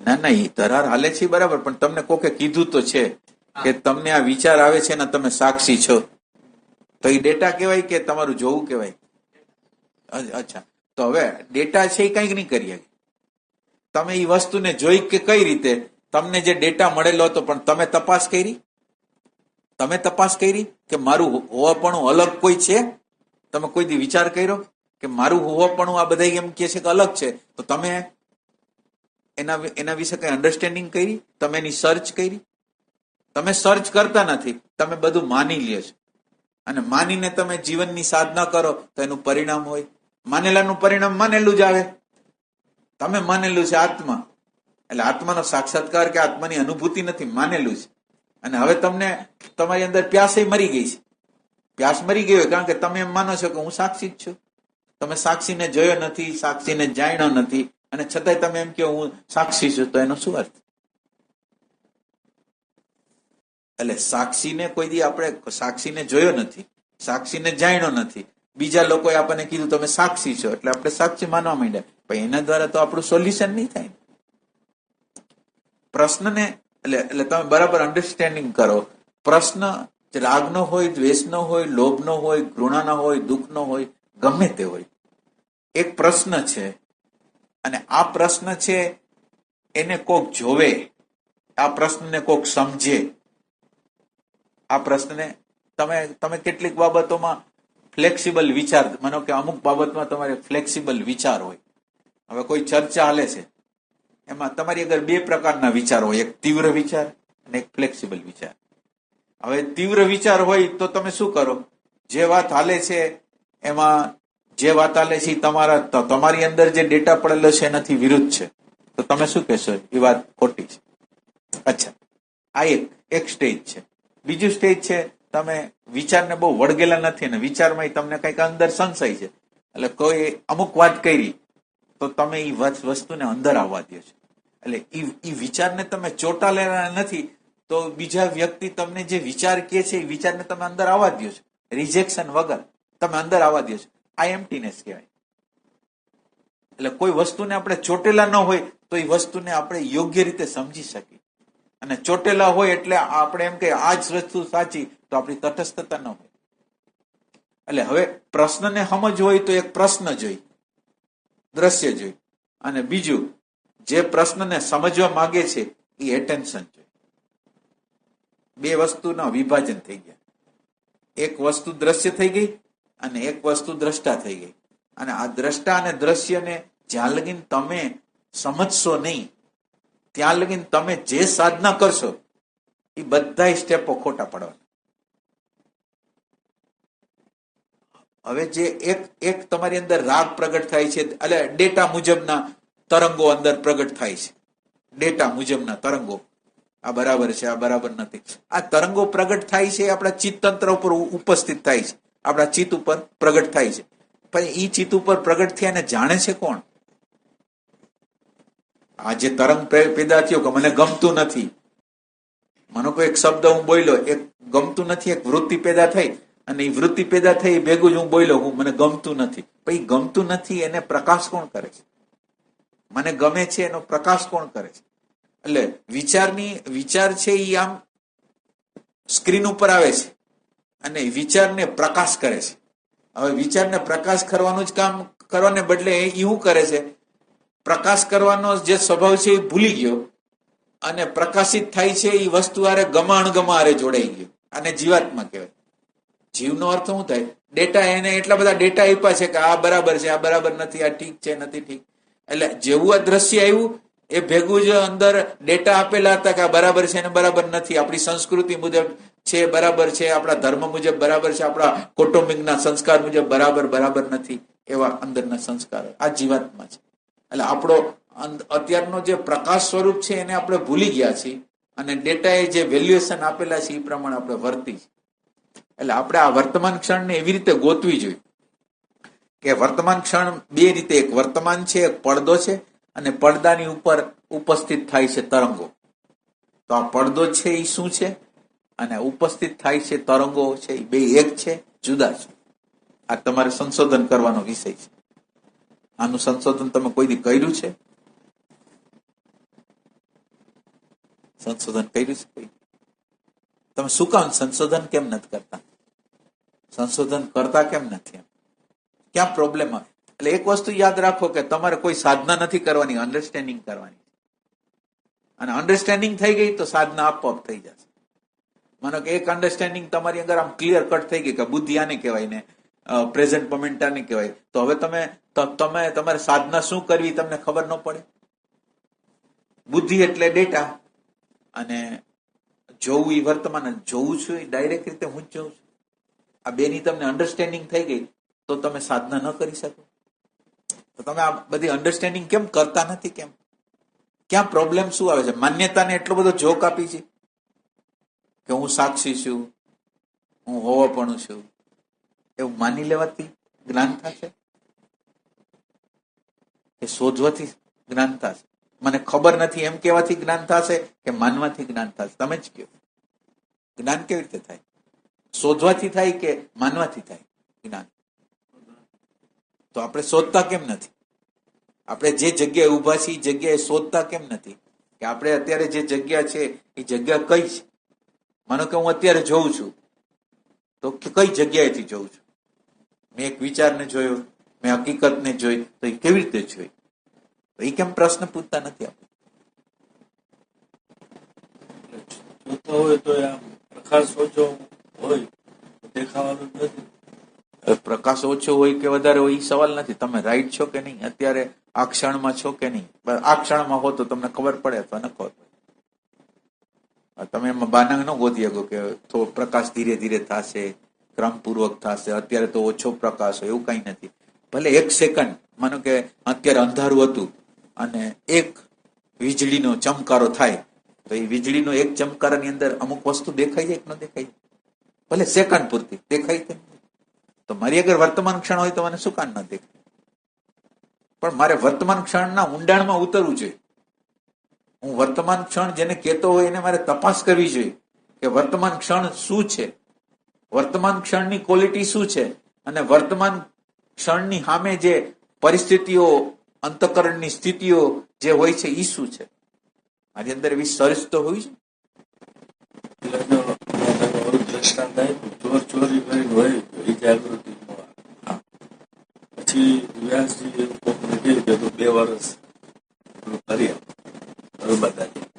ના, એ ધરાર હાલે છે બરાબર, પણ તમને કોકે કીધું તો છે કે તમને આ વિચાર આવે છે ને તમે સાક્ષી છો, તો એ ડેટા કહેવાય કે તમારું જોવું કહેવાય? અચ્છા, તો હવે ડેટા છે એ કંઈક નહીં કરીએ. તમે એ વસ્તુને જોઈ કે કઈ રીતે? તમને જે ડેટા મળેલો હતો પણ તમે તપાસ કરી? તમે તપાસ કરી કે મારું હોવાપણું અલગ કોઈ છે? તમે કોઈ દી વિચાર કર્યો કે મારું હોવાપણું આ બધા એમ કે છે કે અલગ છે, તો તમે એના વિશે કઈ અન્ડરસ્ટેન્ડિંગ કરી? તમે એની સર્ચ કરી? તમે સર્ચ કરતા નથી, તમે બધું માની લ્યો છો, અને માનીને તમે જીવનની સાધના કરો તો એનું પરિણામ હોય. માનેલાનું પરિણામ માનેલું જ આવે. તમે માનેલું છે આત્મા, એટલે આત્માનો સાક્ષાત્કાર કે આત્માની અનુભૂતિ નથી, માનેલું છે. અને હવે તમને તમારી અંદર પ્યાસ મરી ગઈ છે. પ્યાસ મરી ગઈ હોય કારણ કે તમે એમ માનો છો કે હું સાક્ષી જ છું. તમે સાક્ષીને જોયો નથી, સાક્ષીને જાણ્યો નથી, અને છતાંય તમે એમ કહો હું સાક્ષી છું, તો એનો શું અર્થ? એટલે સાક્ષીને કોઈ દી આપણે સાક્ષીને જોયો નથી, સાક્ષીને જાણ્યો નથી, બીજા લોકોએ આપણને કીધું તમે સાક્ષી છો એટલે આપણે સાક્ષી માનવા માંડ્યા, પણ એના દ્વારા તો આપણું સોલ્યુશન નહીં થાય. પ્રશ્નને એટલે તમે બરાબર અન્ડરસ્ટેન્ડિંગ કરો. પ્રશ્ન રાગનો હોય, દ્વેષનો હોય, લોભનો હોય, ઘૃણાનો હોય, દુઃખનો હોય, ગમે તે હોય, એક પ્રશ્ન છે. અને આ પ્રશ્ન છે એને કોક જોવે, આ પ્રશ્નને કોક સમજે. આ પ્રશ્નને તમે કેટલીક બાબતોમાં ફ્લેક્સિબલ વિચાર, માનો કે અમુક બાબતમાં તમારે ફ્લેક્સિબલ વિચાર હોય. હવે કોઈ ચર્ચા હાલે છે, એમાં તમારી આગળ બે પ્રકારના વિચાર હોય, એક તીવ્ર વિચાર અને એક ફ્લેક્સિબલ વિચાર. હવે તીવ્ર વિચાર હોય તો તમે શું કરો? જે વાત હાલે છે એમાં જે વાત હાલે છે તમારી અંદર જે ડેટા પડેલો છે એનાથી વિરુદ્ધ છે, તો તમે શું કહેશો? એ વાત ખોટી છે. અચ્છા, આ એક સ્ટેજ છે. બીજું સ્ટેજ છે તમે વિચારને બહુ વળગેલા નથી અને વિચારમાં તમને કંઈક અંદર સંશય છે, એટલે કોઈ અમુક વાત કરી તો તમે એ વસ્તુને અંદર આવવા દો છો. એટલે એ વિચારને તમે ચોંટાડેલા નથી, તો બીજા વ્યક્તિ તમને જે વિચાર કહે છે એ વિચારને તમે અંદર આવવા દો છો, રિજેક્શન વગર તમે અંદર આવવા દો છો. આ એમ્પ્ટીનેસ કહેવાય. એટલે કોઈ વસ્તુને આપણે ચોટેલા ન હોય તો એ વસ્તુને આપણે યોગ્ય રીતે સમજી શકીએ, અને ચોટેલા હોય એટલે આપણે એમ કે આ જ વસ્તુ સાચી, તો આપણી તટસ્થતા ન હોય. એટલે હવે પ્રશ્નને સમજ હોય તો એક પ્રશ્ન જોઈ, દ્રશ્ય જોઈ, અને બીજું જે પ્રશ્નને સમજવા માંગે છે એ એટેન્શન જોઈ. બે વસ્તુના વિભાજન થઈ ગયા. એક વસ્તુ દ્રશ્ય થઈ ગઈ અને એક વસ્તુ દ્રષ્ટા થઈ ગઈ. અને આ દ્રષ્ટા અને દ્રશ્યને જ્યાં લગીન તમે સમજશો નહીં, ત્યાં લગીન તમે જે સાધના કરશો એ બધા સ્ટેપો ખોટા પડવાના. હવે જે એક તમારી અંદર રાગ પ્રગટ થાય છે, એટલે ડેટા મુજબના તરંગો અંદર પ્રગટ થાય છે. ડેટા મુજબના તરંગો, આ બરાબર છે, આ બરાબર નથી. આ તરંગો પ્રગટ થાય છે આપણા ચિત્તતંત્ર ઉપર ઉપસ્થિત થાય છે, આપણા ચિત્ત ઉપર પ્રગટ થાય છે. પણ એ ચિત્ત ઉપર પ્રગટ થયાને જાણે છે કોણ? આ જે તરંગ પેદા થયો કે મને ગમતું નથી, મને કોઈ એક શબ્દ હું બોલ્યો, એક ગમતું નથી, એક વૃત્તિ પેદા થઈ, અને એ વૃત્તિ પેદા થઈ ભેગું જ હું બોલ્યો હું મને ગમતું નથી. પછી ગમતું નથી એને પ્રકાશ કોણ કરે છે? મને ગમે છે એનો પ્રકાશ કોણ કરે છે? એટલે વિચાર છે એ આમ સ્ક્રીન ઉપર આવે છે અને વિચારને પ્રકાશ કરે છે. હવે વિચારને પ્રકાશ કરવાનું જ કામ કરવાને બદલે એ શું કરે છે? પ્રકાશ કરવાનો જે સ્વભાવ છે એ ભૂલી ગયો અને પ્રકાશિત થાય છે એ વસ્તુ આરે ગમા અણગમા આરે જોડાઈ ગયો. આને જીવાત્મા કહેવાય. જીવનો અર્થ શું થાય? ડેટા, એને એટલા બધા ડેટા આપ્યા છે કે આ બરાબર છે, આ બરાબર નથી, આ ઠીક છે, નથી ઠીક. એટલે જેવું આ દ્રશ્ય આવ્યું એ ભેગું જ અંદર ડેટા આપેલા હતા કે આ બરાબર છે અને બરાબર નથી, આપણી સંસ્કૃતિ મુજબ છે બરાબર છે, આપણા ધર્મ મુજબ બરાબર છે, આપણા કૌટુંબિકના સંસ્કાર મુજબ બરાબર નથી, એવા અંદરના સંસ્કારો આ જીવાત્મા છે. એટલે આપણો અત્યારનો જે પ્રકાશ સ્વરૂપ છે એને આપણે ભૂલી ગયા છીએ, અને ડેટાએ જે વેલ્યુએશન આપેલા છે એ પ્રમાણે આપણે વર્તી છે. એટલે આપણે આ વર્તમાન ક્ષણને એવી રીતે ગોતવી જોઈએ કે વર્તમાન ક્ષણ બે રીતે, એક વર્તમાન છે, એક પડદો છે, અને પડદાની ઉપર ઉપસ્થિત થાય છે તરંગો. તો આ પડદો છે એ શું છે અને ઉપસ્થિત થાય છે તરંગો છે, એ બે એક છે, જુદા છે. આ તમારે સંશોધન કરવાનો વિષય છે. આનું સંશોધન તમે કોઈ દી કર્યું છે? સંશોધન કર્યું છે કોઈ? તમે શું કામ સંશોધન કેમ નથી કરતા? સંશોધન કરતા કેમ નથી? ક્યાં પ્રોબ્લેમ આવે? એટલે એક વસ્તુ યાદ રાખો કે તમારે કોઈ સાધના નથી કરવાની, અન્ડરસ્ટેન્ડિંગ કરવાની. અને અન્ડરસ્ટેન્ડિંગ થઈ ગઈ તો સાધના આપોઆપ થઈ જશે. માનો કે એક અન્ડરસ્ટેન્ડિંગ તમારી અંદર આમ ક્લિયર કટ થઈ ગઈ કે બુદ્ધિ આને કહેવાય ને પ્રેઝન્ટ મોમેન્ટ આને કહેવાય, તો હવે તમે તમારે સાધના શું કરવી તમને ખબર ન પડે. બુદ્ધિ એટલે ડેટા, અને જોવું એ વર્તમાન, જોવું છું એ ડાયરેક્ટ રીતે હું જ જોઉં છું. આ બેની તમને અન્ડરસ્ટેન્ડિંગ થઈ ગઈ તો તમે સાધના ન કરી શકો. તો તમે આ બધી અન્ડરસ્ટેન્ડિંગ કેમ કરતા નથી? કેમ? ક્યાં પ્રોબ્લેમ શું આવે છે? માન્યતાને એટલો બધો જોક આપી છે કે હું સાક્ષી છું, હું હોવાપણું છું, એવું માની લેવાથી જ્ઞાન થશે કે શોધવાથી જ્ઞાન થશે? મને ખબર નથી એમ કહેવાથી જ્ઞાન થશે કે માનવાથી જ્ઞાન થશે? તમે જ કહો. જ્ઞાન કેવી રીતે થાય? શોધવાથી થાય કે માનવાથી થાય જ્ઞાન? તો આપણે શોધતા કેમ નથી? આપણે જે જગ્યાએ ઉભા છીએ એ જગ્યાએ શોધતા કેમ નથી કે આપણે અત્યારે જે જગ્યા છે એ જગ્યા કઈ છે? માનો કે હું અત્યારે જોઉં છું તો કઈ જગ્યાએથી જોઉં છું? મેં એક વિચારને જોયો, મેં હકીકતને જોઈ, તો એ કેવી રીતે જોઈ? તો એ કેમ પ્રશ્ન પૂછતા નથી આપણે? જોતા હોય તો આમ પ્રકાશ ઓછો હોય તો દેખાવાનું જ નથી. પ્રકાશ ઓછો હોય કે વધારે હોય એ સવાલ નથી. તમે રાઈટ છો કે નહીં? અત્યારે આ ક્ષણમાં છો કે નહીં? આ ક્ષણમાં હો તો તમને ખબર પડે અથવા ન ખબર પડે. તમે એમાં બાના ન ગોતી શકો કે તો પ્રકાશ ધીરે ધીરે થશે, ક્રમપૂર્વક થશે, અત્યારે તો ઓછો પ્રકાશ હોય, એવું કઈ નથી. ભલે એક સેકન્ડ, માનો કે અત્યારે અંધારું હતું અને એક વીજળીનો ચમકારો થાય તો એ વીજળીનો એક ચમકારાની અંદર અમુક વસ્તુ દેખાઈ જાય કે ન દેખાય? ભલે સેકન્ડ પૂરતી દેખાય કે નહીં? તો મારી અગર વર્તમાન ક્ષણ હોય તો મને શું કામ ન દેખાય? પણ મારે વર્તમાન ક્ષણના ઊંડાણમાં ઉતરવું જોઈએ. હું વર્તમાન ક્ષણ જેને કહેતો હોય એને મારે તપાસ કરવી જોઈએ કે વર્તમાન ક્ષણ શું છે, વર્તમાન ક્ષણની ક્વોલિટી શું છે, અને વર્તમાન ક્ષણની સામે જે પરિસ્થિતિઓ, અંતઃકરણની સ્થિતિઓ જે હોય છે એ શું છે. મારી અંદર એવી સર્ચ તો હોય છે. એટલે જો મારું દ્રષ્ટાંત આપ્યું, ચોરી કરીને હોય એ જાગૃતિ ન આવે. પછી વ્યાસજી એવું કોકને કહ્યું કે તું 2 વર્ષ કરી આપ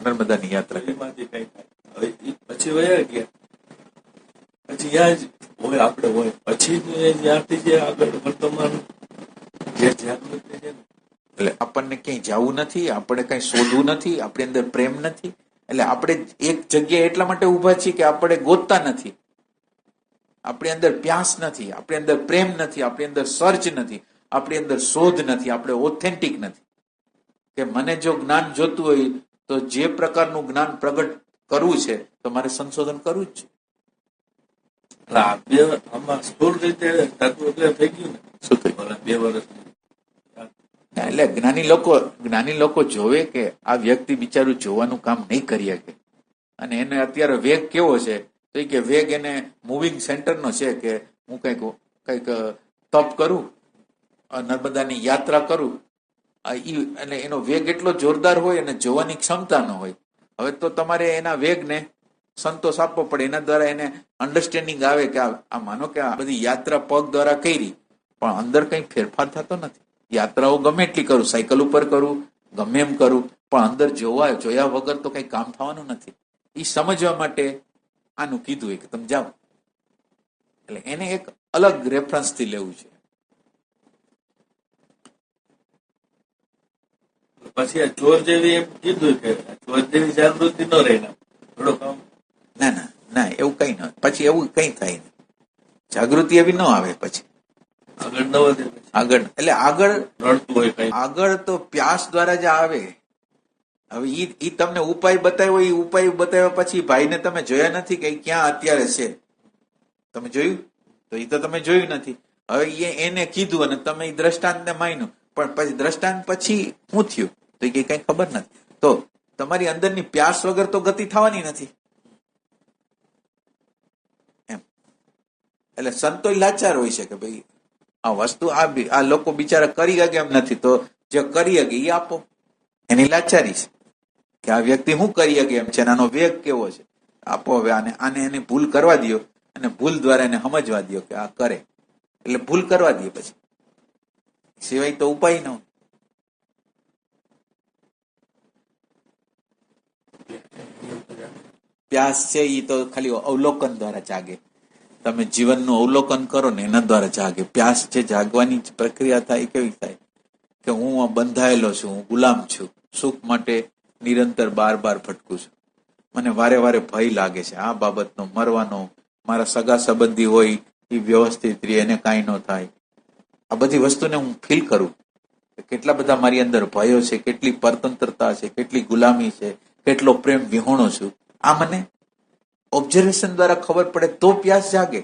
નર્મદાની યાત્રા. એમાંથી કઈ થાય. હવે પછી વયા ગયા, પછી ત્યાં જ હોય આપણે હોય પછી ત્યાંથી જે આગળ વર્તમાન જે જાગૃતિ છે ને, એટલે આપણને ક્યાંય જવું નથી, આપણે કઈ શોધવું નથી, આપણી અંદર પ્રેમ નથી. એટલે આપણે એક જગ્યાએ એટલા માટે ઉભા છીએ કે આપણે ગોતતા નથી, આપણી અંદર પ્યાસ નથી, આપણી અંદર પ્રેમ નથી, આપણી અંદર સર્ચ નથી, આપણી અંદર શોધ નથી, આપણે ઓથેન્ટિક નથી. કે મને જો જ્ઞાન જોતું હોય તો જે પ્રકારનું જ્ઞાન પ્રગટ કરવું છે તો મારે સંશોધન કરવું જ છે. એટલે આ બે આમાં સ્થૂળ રીતે તત્વ એટલે થઈ ગયું ને. શું થયું? 2 વર્ષ એટલે જ્ઞાની લોકો જોવે કે આ વ્યક્તિ બિચારું જોવાનું કામ નહીં કરી શકે, અને એને અત્યારે વેગ કેવો છે તો કે વેગ એને મૂવિંગ સેન્ટરનો છે કે હું કઈક તપ કરું, નર્મદાની યાત્રા કરું, અને એનો વેગ એટલો જોરદાર હોય અને જોવાની ક્ષમતા ન હોય. હવે તો તમારે એના વેગને સંતોષ આપવો પડે, એના દ્વારા એને અન્ડરસ્ટેન્ડિંગ આવે કે આ માનો કે આ બધી યાત્રા પગ દ્વારા કરી પણ અંદર કઈ ફેરફાર થતો નથી. યાત્રાઓ ગમે એટલી કરું, સાયકલ ઉપર કરું, ગમે એમ કરું, પણ અંદર જોયા વગર તો કઈ કામ થવાનું નથી. એ સમજવા માટે આનું કીધું હોય કે તમે જાઓ. એટલે એને એક અલગ રેફરન્સ થી લેવું છે. પછી આ ચોર જેવી એમ કીધું કે ચોર જેવી જાગૃતિ ન રહે ને થોડોક આમ ના એવું કઈ ન, પછી એવું કઈ થાય નહીં. જાગૃતિ એવી ન આવે પછી આગળ ન વધે. આગળ એટલે આગળ રડતું હોય કઈ આગળ તો પ્યાસ દ્વારા જ આવે. હવે ઈ તમને ઉપાય બતાવ્યો, એ ઉપાય બતાવ્યા પછી ભાઈને તમે જોયા નથી કે ક્યાં અત્યારે છે, તમે જોયું? તો એ તો તમે જોયું નથી. હવે એને કીધું અને તમે એ દ્રષ્ટાંતને માન્યું, પણ પછી દ્રષ્ટાંત પછી શું થયું તો એ કઈ ખબર નથી. તો તમારી અંદરની પ્યાસ વગર તો ગતિ થવાની નથી એમ. એટલે સંતો લાચાર હોય છે કે ભાઈ આ વસ્તુ આ લોકો બિચારા કરી શકે એમ નથી, તો જે કરી શકે એ આપો. એની લાચારી છે કે આ વ્યક્તિ શું કરી શકે એમ છે, આનો વેગ કેવો છે, આપો. હવે આને એની ભૂલ કરવા દો અને ભૂલ દ્વારા એને સમજવા દો કે આ કરે, એટલે ભૂલ કરવા દે, પછી સિવાય તો ઉપાય ન. પ્યાસ છે એ તો ખાલી અવલોકન દ્વારા જાગે. તમે જીવનનું અવલોકન કરો ને એના દ્વારા જાગે. પ્યાસ છે જાગવાની પ્રક્રિયા થાય કેવી થાય કે હું બંધાયેલો છું, હું ગુલામ છું, સુખ માટે નિરંતર બાર ભટકું છું, મને વારે વારે ભય લાગે છે આ બાબતનો, મરવાનો, મારા સગા સંબંધી હોય એ વ્યવસ્થિત રહે, એને કાંઈ ન થાય. આ બધી વસ્તુને હું ફીલ કરું કેટલા બધા મારી અંદર ભયો છે, કેટલી પરતંત્રતા છે, કેટલી ગુલામી છે, કેટલો પ્રેમ વિહોણો છું. આ મને ઓબ્ઝર્વેશન દ્વારા ખબર પડે તો પ્યાસ જાગે.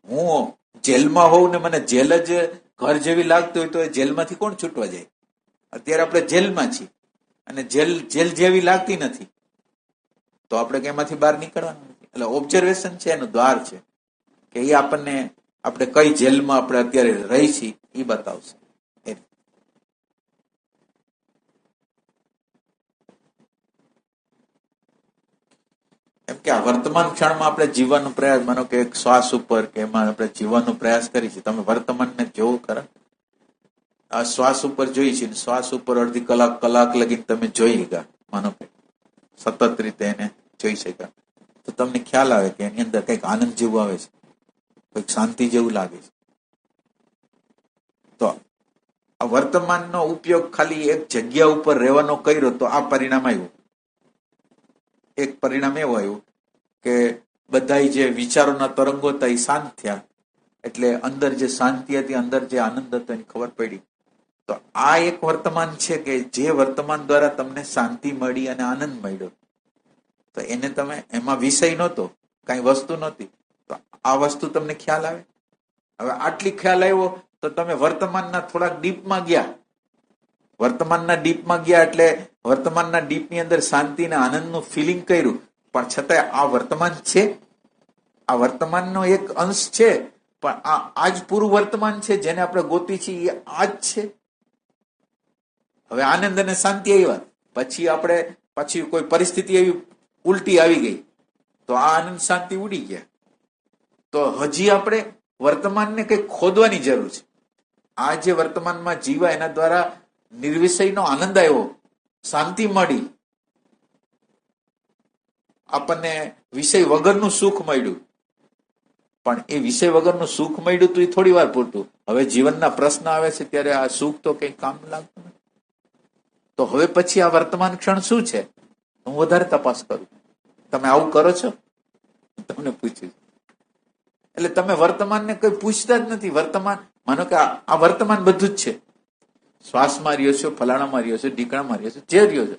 હું જેલમાં હોઉં ને મને જેલ જ ઘર જેવી લાગતી હોય તો એ જેલમાંથી કોણ છૂટવા જાય? અત્યારે આપણે જેલમાં છીએ અને જેલ જેવી લાગતી નથી, તો આપણે કેમાંથી બહાર નીકળવાનું નથી. એટલે ઓબ્ઝર્વેશન છે એનું દ્વાર છે કે એ આપણને આપણે કઈ જેલમાં આપણે અત્યારે રહી છીએ એ બતાવશે. એમ કે આ વર્તમાન ક્ષણમાં આપણે જીવવાનો પ્રયાસ, માનો કે એક શ્વાસ ઉપર કે એમાં આપણે જીવવાનો પ્રયાસ કરી છે. તમે વર્તમાનને જોવો ખરા? આ શ્વાસ ઉપર જોઈ છે, શ્વાસ ઉપર અડધી કલાક લગીને તમે જોઈ ગયા, માનો કે સતત રીતે એને જોઈ શક્યા, તો તમને ખ્યાલ આવે કે એની અંદર કંઈક આનંદ જેવું આવે છે, કંઈક શાંતિ જેવું લાગે છે. તો આ વર્તમાનનો ઉપયોગ ખાલી એક જગ્યા ઉપર રહેવાનો કર્યો તો આ પરિણામ આવ્યું. એક પરિણામ એવું આવ્યું કે બધા જે વિચારોના તરંગો હતા એ શાંત થયા, એટલે અંદર જે શાંતિ હતી, અંદર જે આનંદ હતો એની ખબર પડી. તો આ એક વર્તમાન છે કે જે વર્તમાન દ્વારા તમને શાંતિ મળી અને આનંદ મળ્યો, તો એને તમે, એમાં વિષય નહોતો, કઈ વસ્તુ નહોતી, તો આ વસ્તુ તમને ખ્યાલ આવે. હવે આટલી ખ્યાલ આવ્યો તો તમે વર્તમાનના થોડાક ડીપમાં ગયા. વર્તમાનના ડીપમાં ગયા એટલે વર્તમાનના ડીપની અંદર શાંતિ અને આનંદનું ફિલિંગ કર્યું, પણ છતાંય આ વર્તમાન છે, આ વર્તમાનનો એક અંશ છે, પણ આ જ પૂરું વર્તમાન છે જેને આપણે ગોતી છીએ, એ આ જ છે. હવે આનંદ અને શાંતિ આવ્યા પછી કોઈ પરિસ્થિતિ એવી ઉલટી આવી ગઈ તો આ આનંદ શાંતિ ઉડી ગયા. તો હજી આપણે વર્તમાનને કંઈક ખોદવાની જરૂર છે. આ જે વર્તમાનમાં જીવા એના દ્વારા નિર્વિષયનો આનંદ આવ્યો, શાંતિ મળી, આપણને વિષય વગરનું સુખ મળ્યું. પણ એ વિષય વગરનું સુખ મળ્યું તો એ થોડી વાર પૂરતું. હવે જીવનના પ્રશ્ન આવે છે ત્યારે આ સુખ તો કઈ કામ લાગતું નથી. તો હવે પછી આ વર્તમાન ક્ષણ શું છે, હું વધારે તપાસ કરું. તમે આવું કરો છો? તમને પૂછ્યું. એટલે તમે વર્તમાનને કોઈ પૂછતા જ નથી. વર્તમાન, માનો કે આ વર્તમાન બધું જ છે. શ્વાસમાં રહ્યો છો, ફલાણામાં રહ્યો છો, ઢીકણામાં રહ્યો છો, જે રહ્યો છો,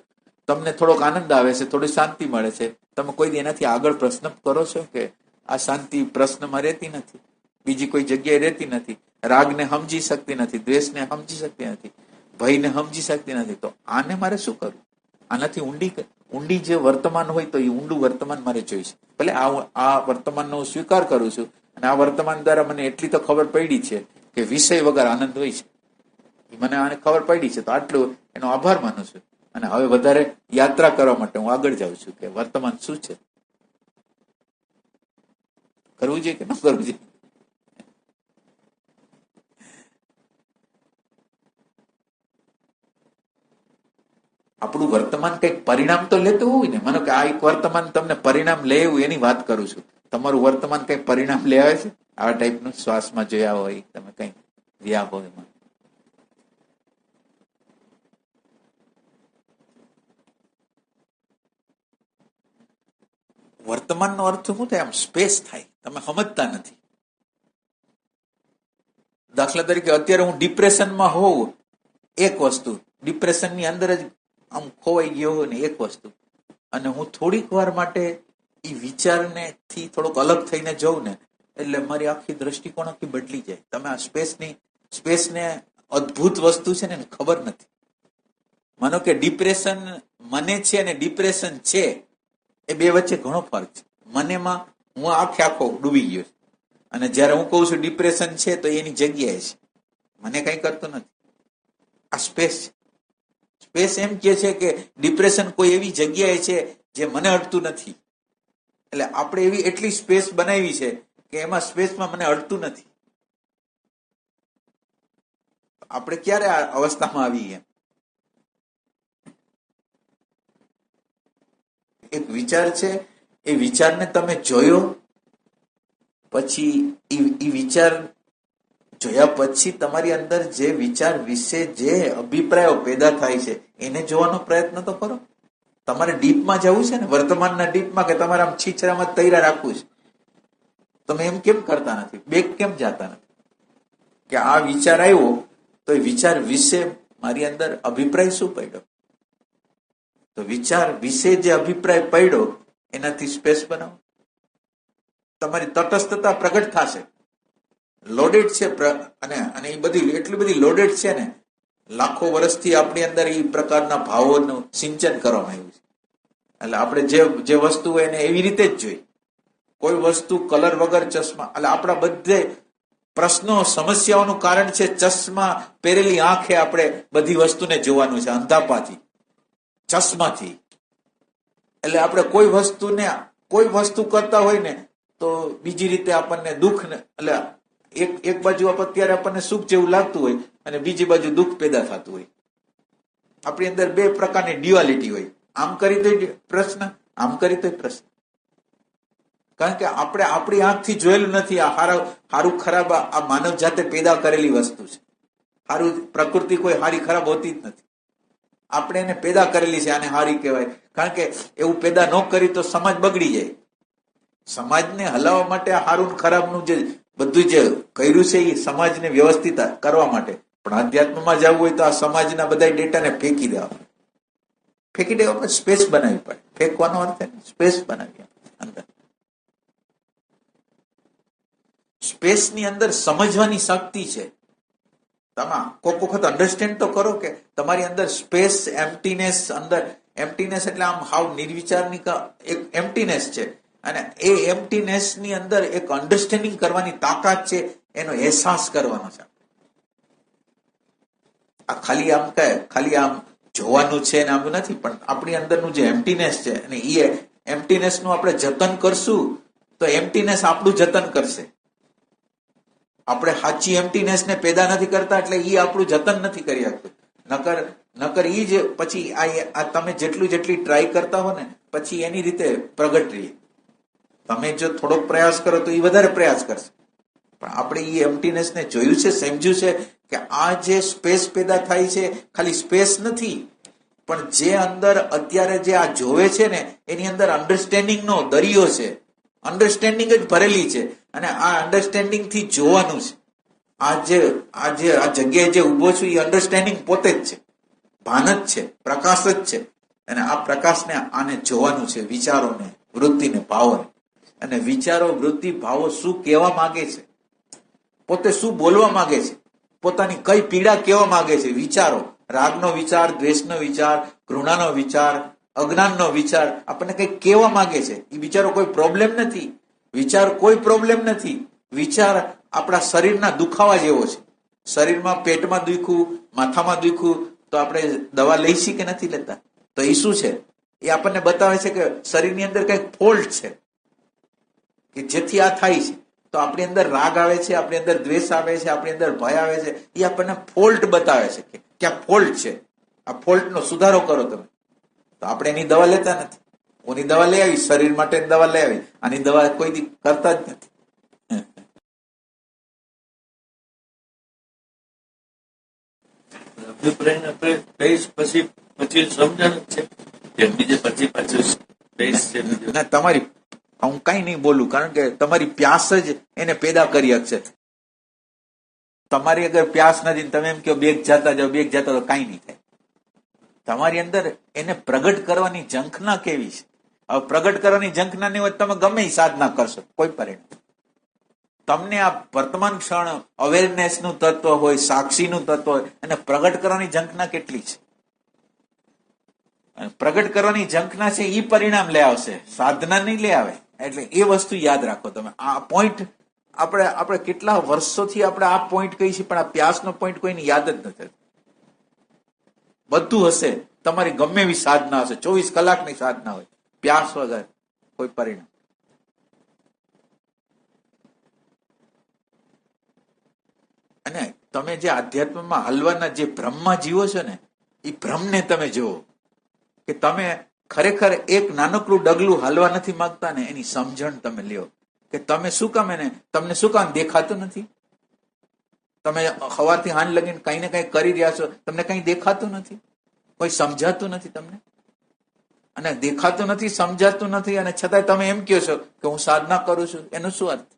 તમને થોડોક આનંદ આવે છે, થોડી શાંતિ મળે છે. તમે કોઈ એનાથી આગળ પ્રશ્ન કરો છો કે આ શાંતિ પ્રશ્નમાં રહેતી નથી, બીજી કોઈ જગ્યાએ રહેતી નથી, રાગને સમજી શકતી નથી, દ્વેષને સમજી શકતી નથી, ભયને સમજી શકતી નથી, તો આને મારે શું કરવું? આનાથી ઊંડી જે વર્તમાન હોય તો એ ઊંડું વર્તમાન મારે જોઈશે. ભલે આ વર્તમાનનો હું સ્વીકાર કરું છું અને આ વર્તમાન દ્વારા મને એટલી તો ખબર પડી છે કે વિષય વગર આનંદ હોય છે. મને આને ખબર પડી છે, તો આટલું એનો આભાર માનું છું. અને હવે વધારે યાત્રા કરવા માટે હું આગળ જાઉં છું કે વર્તમાન શું છે, કરવું જોઈએ કે ન કરવું જોઈએ. આપણું વર્તમાન કંઈક પરિણામ તો લેતું હોય ને. માનો કે આ એક વર્તમાન તમને પરિણામ લે એવું એની વાત કરું છું. તમારું વર્તમાન કંઈક પરિણામ લે આવે છે? આવા ટાઈપનું શ્વાસમાં જોયા હોય, તમે કંઈક રહ્યા હોય એમાં. વર્તમાનનો અર્થ શું થાય? આમ સ્પેસ થાય, તમે સમજતા નથી. દાખલા તરીકે અત્યારે હું ડિપ્રેશનમાં હોઉં, એક વસ્તુ, ડિપ્રેશનની અંદર જ આમ ખોવાઈ ગયો હોય ને એક વસ્તુ, અને હું થોડીક વાર માટે એ વિચારને થી થોડોક અલગ થઈને જઉં ને, એટલે મારી આખી દ્રષ્ટિકોણ આખી બદલી જાય. તમે આ સ્પેસને અદ્ભુત વસ્તુ છે ને એને ખબર નથી. માનો કે ડિપ્રેશન મને છે અને ડિપ્રેશન છે, એ બે વચ્ચે ઘણો ફરક છે. મનેમાં હું આખો ડૂબી ગયો છું, અને જયારે હું કહું છું ડિપ્રેશન છે તો એની જગ્યાએ છે, મને કઈ કરતું નથી. આ સ્પેસ છે. સ્પેસ એમ કે છે કે ડિપ્રેશન કોઈ એવી જગ્યાએ છે જે મને અડતું નથી. એટલે આપણે એવી એટલી સ્પેસ બનાવી છે કે એમાં સ્પેસમાં મને અડતું નથી. આપણે ક્યારે આ અવસ્થામાં આવીએ? એક વિચાર છે, એ વિચારને તમે જોયો, પછી એ વિચાર જોયા પછી તમારી અંદર જે વિચાર વિશે જે અભિપ્રાયો પેદા થાય છે એને જોવાનો પ્રયત્ન તો કરો. તમારે ડીપમાં જવું છે ને, વર્તમાનના ડીપમાં, કે તમારે આમ છીછરામાં તૈયાર રાખવું છે. તમે એમ કેમ કરતા નથી? બેક કેમ જતા નથી? કે આ વિચાર આવ્યો તો એ વિચાર વિશે મારી અંદર અભિપ્રાય શું પડ્યો? તો વિચાર વિશે જે અભિપ્રાય પડ્યો એનાથી સ્પેસ બનાવો, તમારી તટસ્થતા પ્રગટ થશે. લોડેડ છે અને એ બધી એટલી બધી લોડેડ છે ને, લાખો વર્ષથી આપણી અંદર એ પ્રકારના ભાવોનું સિંચન કરવામાં આવ્યું છે. એટલે આપણે જે વસ્તુ હોય એને એવી રીતે જ જોઈએ. કોઈ વસ્તુ કલર વગર ચશ્મા, એટલે આપણા બધે પ્રશ્નો સમસ્યાઓનું કારણ છે ચશ્મા પહેરેલી આંખે આપણે બધી વસ્તુને જોવાનું છે, અંધાપાથી, ચશ્માથી. એટલે આપણે કોઈ વસ્તુ કરતા હોય ને તો બીજી રીતે આપણને દુઃખ ને, એટલે એક બાજુ અત્યારે આપણને સુખ જેવું લાગતું હોય અને બીજી બાજુ દુઃખ પેદા થતું હોય. આપણી અંદર બે પ્રકારની ડ્યુઆલિટી હોય, આમ કરી તો પ્રશ્ન, આમ કરી તો પ્રશ્ન. કારણ કે આપણે આપણી આંખથી જોયેલું નથી. આ સારું ખરાબ આ માનવ જાતે પેદા કરેલી વસ્તુ છે. સારું પ્રકૃતિ કોઈ સારી ખરાબ હોતી જ નથી, આપણે એને પેદા કરેલી છે. આને સારી કહેવાય, કારણ કે એવું પેદા ન કરી તો સમાજ બગડી જાય. સમાજને હલાવવા માટે આ સારું ખરાબનું જે બધું જે કર્યું છે એ સમાજને વ્યવસ્થિત કરવા માટે. પણ અધ્યાત્મમાં જવું હોય તો આ સમાજના બધા ડેટાને ફેંકી દેવા સ્પેસ બનાવવી પડે. ફેંકવાનો અર્થ સ્પેસ બનાવી અંદર. સ્પેસની અંદર સમજવાની શક્તિ છે. તમે કોઈક વખત અન્ડરસ્ટેન્ડ તો કરો કે તમારી અંદર સ્પેસ, એમ્પ્ટીનેસ, અંદર એમ્પ્ટીનેસ એટલે આમ હાવ નિર્વિચારની એક એમ્પ્ટીનેસ છે, અને એ એમ્પ્ટીનેસ ની અંદર એક અન્ડરસ્ટેન્ડિંગ કરવાની તાકાત છે, એનો અહેસાસ કરવાનો છે. આ ખાલી આમ જોવાનું છે ને આમ નથી, પણ આપણી અંદરનું જે એમ્પ્ટીનેસ છે અને એ એમ્પ્ટીનેસ નું આપણે જતન કરશું તો એમ્પ્ટીનેસ આપણું જતન કરશે. આપણે સાચી એમ્પ્ટીનેસ ને પેદા નથી કરતા એટલે એ આપણું જતન નથી કરી શકતું. નકર ઈ જ પછી આ તમે જેટલી ટ્રાય કરતા હો ને પછી એની રીતે પ્રગટ રહીએ. તમે જો થોડોક પ્રયાસ કરો તો એ વધારે પ્રયાસ કરશે. પણ આપણે એ એમ્પ્ટીનેસ ને જોયું છે, સમજ્યું છે કે આ જે સ્પેસ પેદા થાય છે ખાલી સ્પેસ નથી, પણ જે અંદર અત્યારે જે આ જોવે છે ને એની અંદર અન્ડરસ્ટેન્ડિંગ નો દરિયો છે. અન્ડરસ્ટેન્ડિંગ જ ભરેલી છે અને આ અન્ડરસ્ટેન્ડિંગ થી જોવાનું છે. આ જગ્યાએ જે ઉભો છું એ અન્ડરસ્ટેન્ડિંગ પોતે જ છે, ભાન જ છે, પ્રકાશ જ છે. અને આ પ્રકાશને આને જોવાનું છે, વિચારોને, વૃત્તિને, ભાવોને. અને વિચારો, વૃત્તિ, ભાવો શું કહેવા માંગે છે, પોતે શું બોલવા માંગે છે, પોતાની કઈ પીડા કહેવા માંગે છે. વિચારો, રાગનો વિચાર, દ્વેષનો વિચાર, ઘૃણાનો વિચાર, અજ્ઞાનનો વિચાર આપણને કઈ કહેવા માંગે છે. એ વિચારો કોઈ પ્રોબ્લેમ નથી. વિચાર કોઈ પ્રોબ્લેમ નથી. વિચાર આપણા શરીરના દુખાવા જેવો છે. શરીરમાં પેટમાં દુખ્યું, માથામાં દુખ્યું તો આપણે દવા લઈશી કે નથી લેતા? તો એ શું છે? એ આપણને બતાવે છે કે શરીરની અંદર કઈક ફોલ્ટ છે કે જેથી આ થાય છે. તો આપણી અંદર રાગ આવે છે, આપણી અંદર દ્વેષ આવે છે, આપણી અંદર ભય આવે છે. એ આપણને ફોલ્ટ બતાવે છે કે ક્યાં ફોલ્ટ છે. આ ફોલ્ટનો સુધારો કરો તમે. તો આપણે એની દવા લેતા નથી. કોની દવા લઈ આવી? શરીર માટે દવા લઈ આવી. આની દવા કોઈ દી કરતા જ નથી. અભિપ્રાય પછી સમજણ જ છે કે બીજે પછી પાછું સ્પેસ છે. ના, તમારી હું કઈ નહીં બોલું, કારણ કે તમારી પ્યાસ જ એને પેદા કરી શકશે. તમારી અગર પ્યાસ નથી, તમે એમ કહો બેગ જતા જાઓ, બેગ જતા તો કઈ નહીં થાય. તમારી અંદર એને પ્રગટ કરવાની ઝંખના કેવી છે. હવે પ્રગટ કરવાની ઝંખના ની હોય તમે ગમે એ સાધના કરશો, કોઈ પરિણામ. તમને આ વર્તમાન ક્ષણ અવેરનેસ નું તત્વ હોય, સાક્ષી નું તત્વ હોય, અને પ્રગટ કરવાની ઝંખના કેટલી છે. પ્રગટ કરવાની ઝંખના છે એ પરિણામ લે આવશે, સાધના નહીં લે આવે. એટલે એ વસ્તુ યાદ રાખો તમે. આ પોઈન્ટ આપણે કેટલા વર્ષોથી આપણે આ પોઈન્ટ કહી છીએ, પણ આ પ્યાસનો પોઈન્ટ કોઈને યાદ જ નથી. બધું હશે, તમારી ગમે એવી સાધના હશે, 24 કલાકની સાધના હોય, પ્યાસ વગર કોઈ પરિણામ. અને તમે જે આધ્યાત્મમાં હલવાના જે ભ્રમમાં જીવો છો ને, એ ભ્રમને તમે જુઓ કે તમે ખરેખર એક નાનકડું ડગલું હાલવા નથી માંગતા ને, એની સમજણ તમે લ્યો કે તમે શું કામ તમને શું કામ દેખાતું નથી. તમે સવારથી હાંજ લગીને કઈ ને કઈ કરી રહ્યા છો, તમને કઈ દેખાતું નથી, કોઈ સમજાતું નથી તમને. અને દેખાતું નથી, સમજાતું નથી, અને છતાંય તમે એમ કહો છો કે હું સાધના કરું છું. એનો શું અર્થ?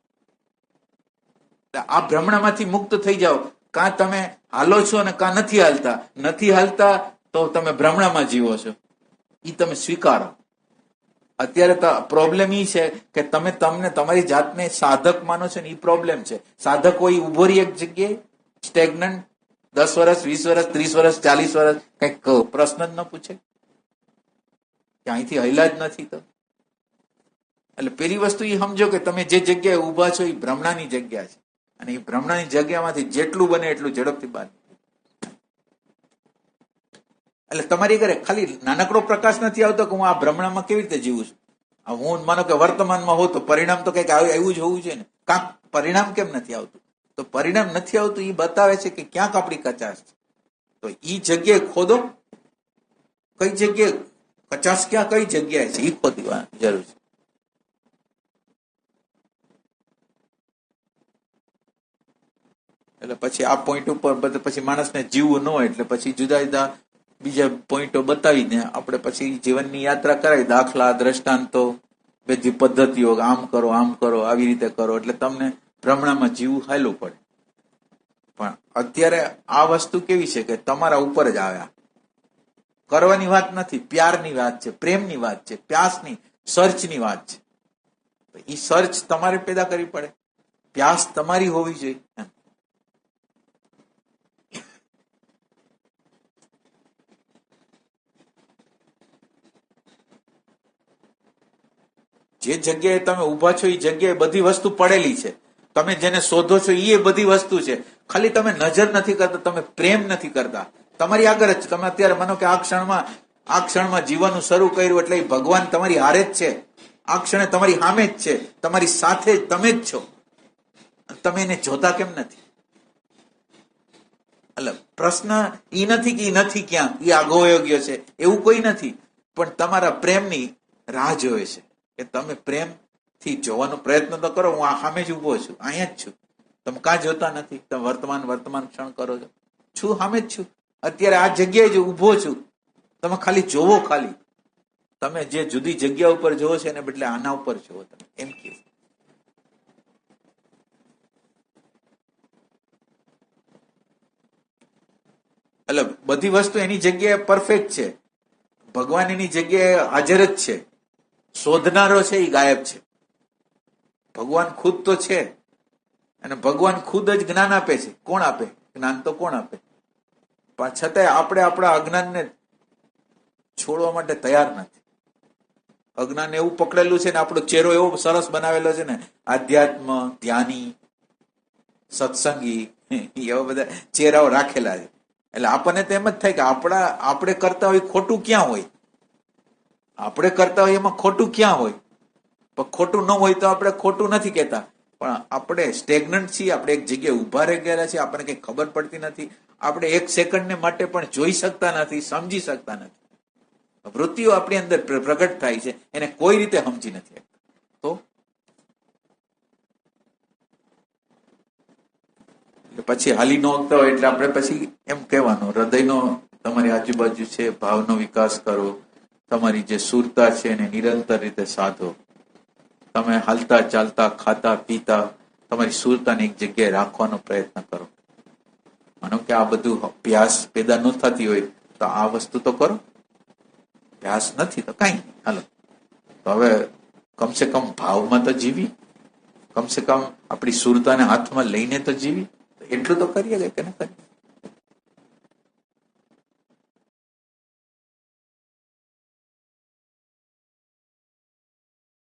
આ ભ્રમણામાંથી મુક્ત થઈ જાઓ કાં તમે હાલો છો અને કાં નથી હાલતા. નથી હાલતા તો તમે ભ્રમણામાં જીવો છો, એ તમે સ્વીકારો. અત્યારે તો પ્રોબ્લેમ એ છે કે તમે તમને તમારી જાતને સાધક માનો છો ને, એ પ્રોબ્લેમ છે. સાધક હોય ઉભો રહી એક જગ્યાએ સ્ટેગ્નન્ટ 10 વર્ષ 20 વર્ષ 30 વર્ષ 40 વર્ષ કઈક પ્રશ્ન જ ન પૂછે કે અહીંથી હૈલા જ નથી. તો એટલે પેલી વસ્તુ એ સમજો કે તમે જે જગ્યાએ ઉભા છો એ ભ્રમણાની જગ્યા છે, અને એ ભ્રમણાની જગ્યામાંથી જેટલું બને એટલું ઝડપથી બહાર. એટલે તમારી ઘરે ખાલી નાનકડો પ્રકાશ નથી આવતો કે હું આ ભ્રમણામાં કેવી રીતે જીવું છું. હું માનો કે વર્તમાનમાં હોઉં તો પરિણામ તો કંઈક એવું જ હોવું જોઈએ ને. કાંક પરિણામ કેમ નથી આવતું? તો પરિણામ નથી આવતું એ બતાવે છે કે ક્યાંક આપણી કચાશ છે. તો એ જગ્યાએ ખોદો, કઈ જગ્યાએ કચાશ, ક્યાં કઈ જગ્યાએ છે એ ખોદવા જરૂર છે. એટલે પછી આ પોઈન્ટ ઉપર પછી માણસને જીવવું ન હોય એટલે પછી જુદા જુદા બીજા પોઈન્ટો બતાવીને આપણે પછી જીવનની યાત્રા કરાવી. દાખલા, દ્રષ્ટાંતો, બધી પદ્ધતિઓ, આમ કરો આમ કરો આવી રીતે કરો એટલે તમને ભ્રમણામાં જીવવું હાલું પડે. પણ અત્યારે આ વસ્તુ કેવી છે કે તમારા ઉપર જ આવ્યા. કરવાની વાત નથી, પ્યારની વાત છે, પ્રેમની વાત છે, પ્યાસની સર્ચની વાત છે. એ સર્ચ તમારે પેદા કરવી પડે, પ્યાસ તમારી હોવી જોઈએ. જે જગ્યાએ તમે ઉભા છો એ જગ્યાએ બધી વસ્તુ પડેલી છે. તમે જેને શોધો છો એ બધી વસ્તુ છે. ખાલી તમે નજર નથી કરતા, તમે પ્રેમ નથી કરતા. તમારી આગળ જ તમે અત્યારે માનો કે આ ક્ષણમાં જીવવાનું શરૂ કર્યું એટલે ભગવાન તમારી હારે જ છે. આ ક્ષણે તમારી સામે જ છે, તમારી સાથે જ તમે જ છો. તમે એને જોતા કેમ નથી? એટલે પ્રશ્ન એ નથી કે એ નથી ક્યાં, એ આગોયોગ્ય છે એવું કોઈ નથી. પણ તમારા પ્રેમની રાહ જોવે છે કે તમે પ્રેમથી જોવાનો પ્રયત્ન તો કરો. હું આ સામે જ ઉભો છું, અહીંયા જ છું. તમે કાં જોતા નથી? તમે વર્તમાન ક્ષણ કરો છો. છું સામે જ છું, અત્યારે આ જગ્યાએ જ ઉભો છું. તમે ખાલી જોવો. ખાલી તમે જે જુદી જગ્યા ઉપર જોવો છો એને બદલે આના ઉપર જોવો. તમે એમ કહો. એટલે બધી વસ્તુ એની જગ્યાએ પરફેક્ટ છે. ભગવાન એની જગ્યાએ હાજર જ છે. શોધનારો છે એ ગાયબ છે. ભગવાન ખુદ તો છે, અને ભગવાન ખુદ જ જ્ઞાન આપે છે. કોણ આપે જ્ઞાન? તો કોણ આપે? પણ છતાંય આપણે આપણા અજ્ઞાનને છોડવા માટે તૈયાર નથી. અજ્ઞાન એવું પકડેલું છે ને, આપણો ચહેરો એવો સરસ બનાવેલો છે ને, આધ્યાત્મ, ધ્યાની, સત્સંગી, એવા બધા ચહેરાઓ રાખેલા છે. એટલે આપણને તો એમ જ થાય કે આપણે કરતા હોય ખોટું ક્યાં હોય? આપણે કરતા હોય એમાં ખોટું ક્યાં હોય? પણ ખોટું ન હોય તો આપણે ખોટું નથી કહેતા. પણ આપણે સ્ટેગ્નન્ટ છીએ, આપણે એક જગ્યાએ ઉભા રહી ગયેલા છીએ, આપણને કંઈ ખબર પડતી નથી. આપણે એક સેકન્ડને માટે પણ જોઈ શકતા નથી, સમજી શકતા નથી. વૃત્તિઓ આપણી અંદર પ્રગટ થાય છે, એને કોઈ રીતે સમજી નથી. તો પછી હાલી ન શકતા હોય એટલે આપણે પછી એમ કહેવાનું, હૃદયનો તમારી આજુબાજુ છે ભાવનો વિકાસ કરો. તમારી જે સુરતા છે એને નિરંતર રીતે સાધો. તમે હાલતા ચાલતા ખાતા પીતા તમારી સુરતાને એક જગ્યાએ રાખવાનો પ્રયત્ન કરો. માનો કે આ બધું પ્યાસ પેદા ન થતી હોય તો આ વસ્તુ તો કરો. પ્યાસ નથી તો કઈ નહીં, હાલો. તો હવે કમસે કમ ભાવમાં તો જીવી, કમસે કમ આપણી સુરતાને હાથમાં લઈને તો જીવી. એટલું તો કરીએ કે ન કરીએ?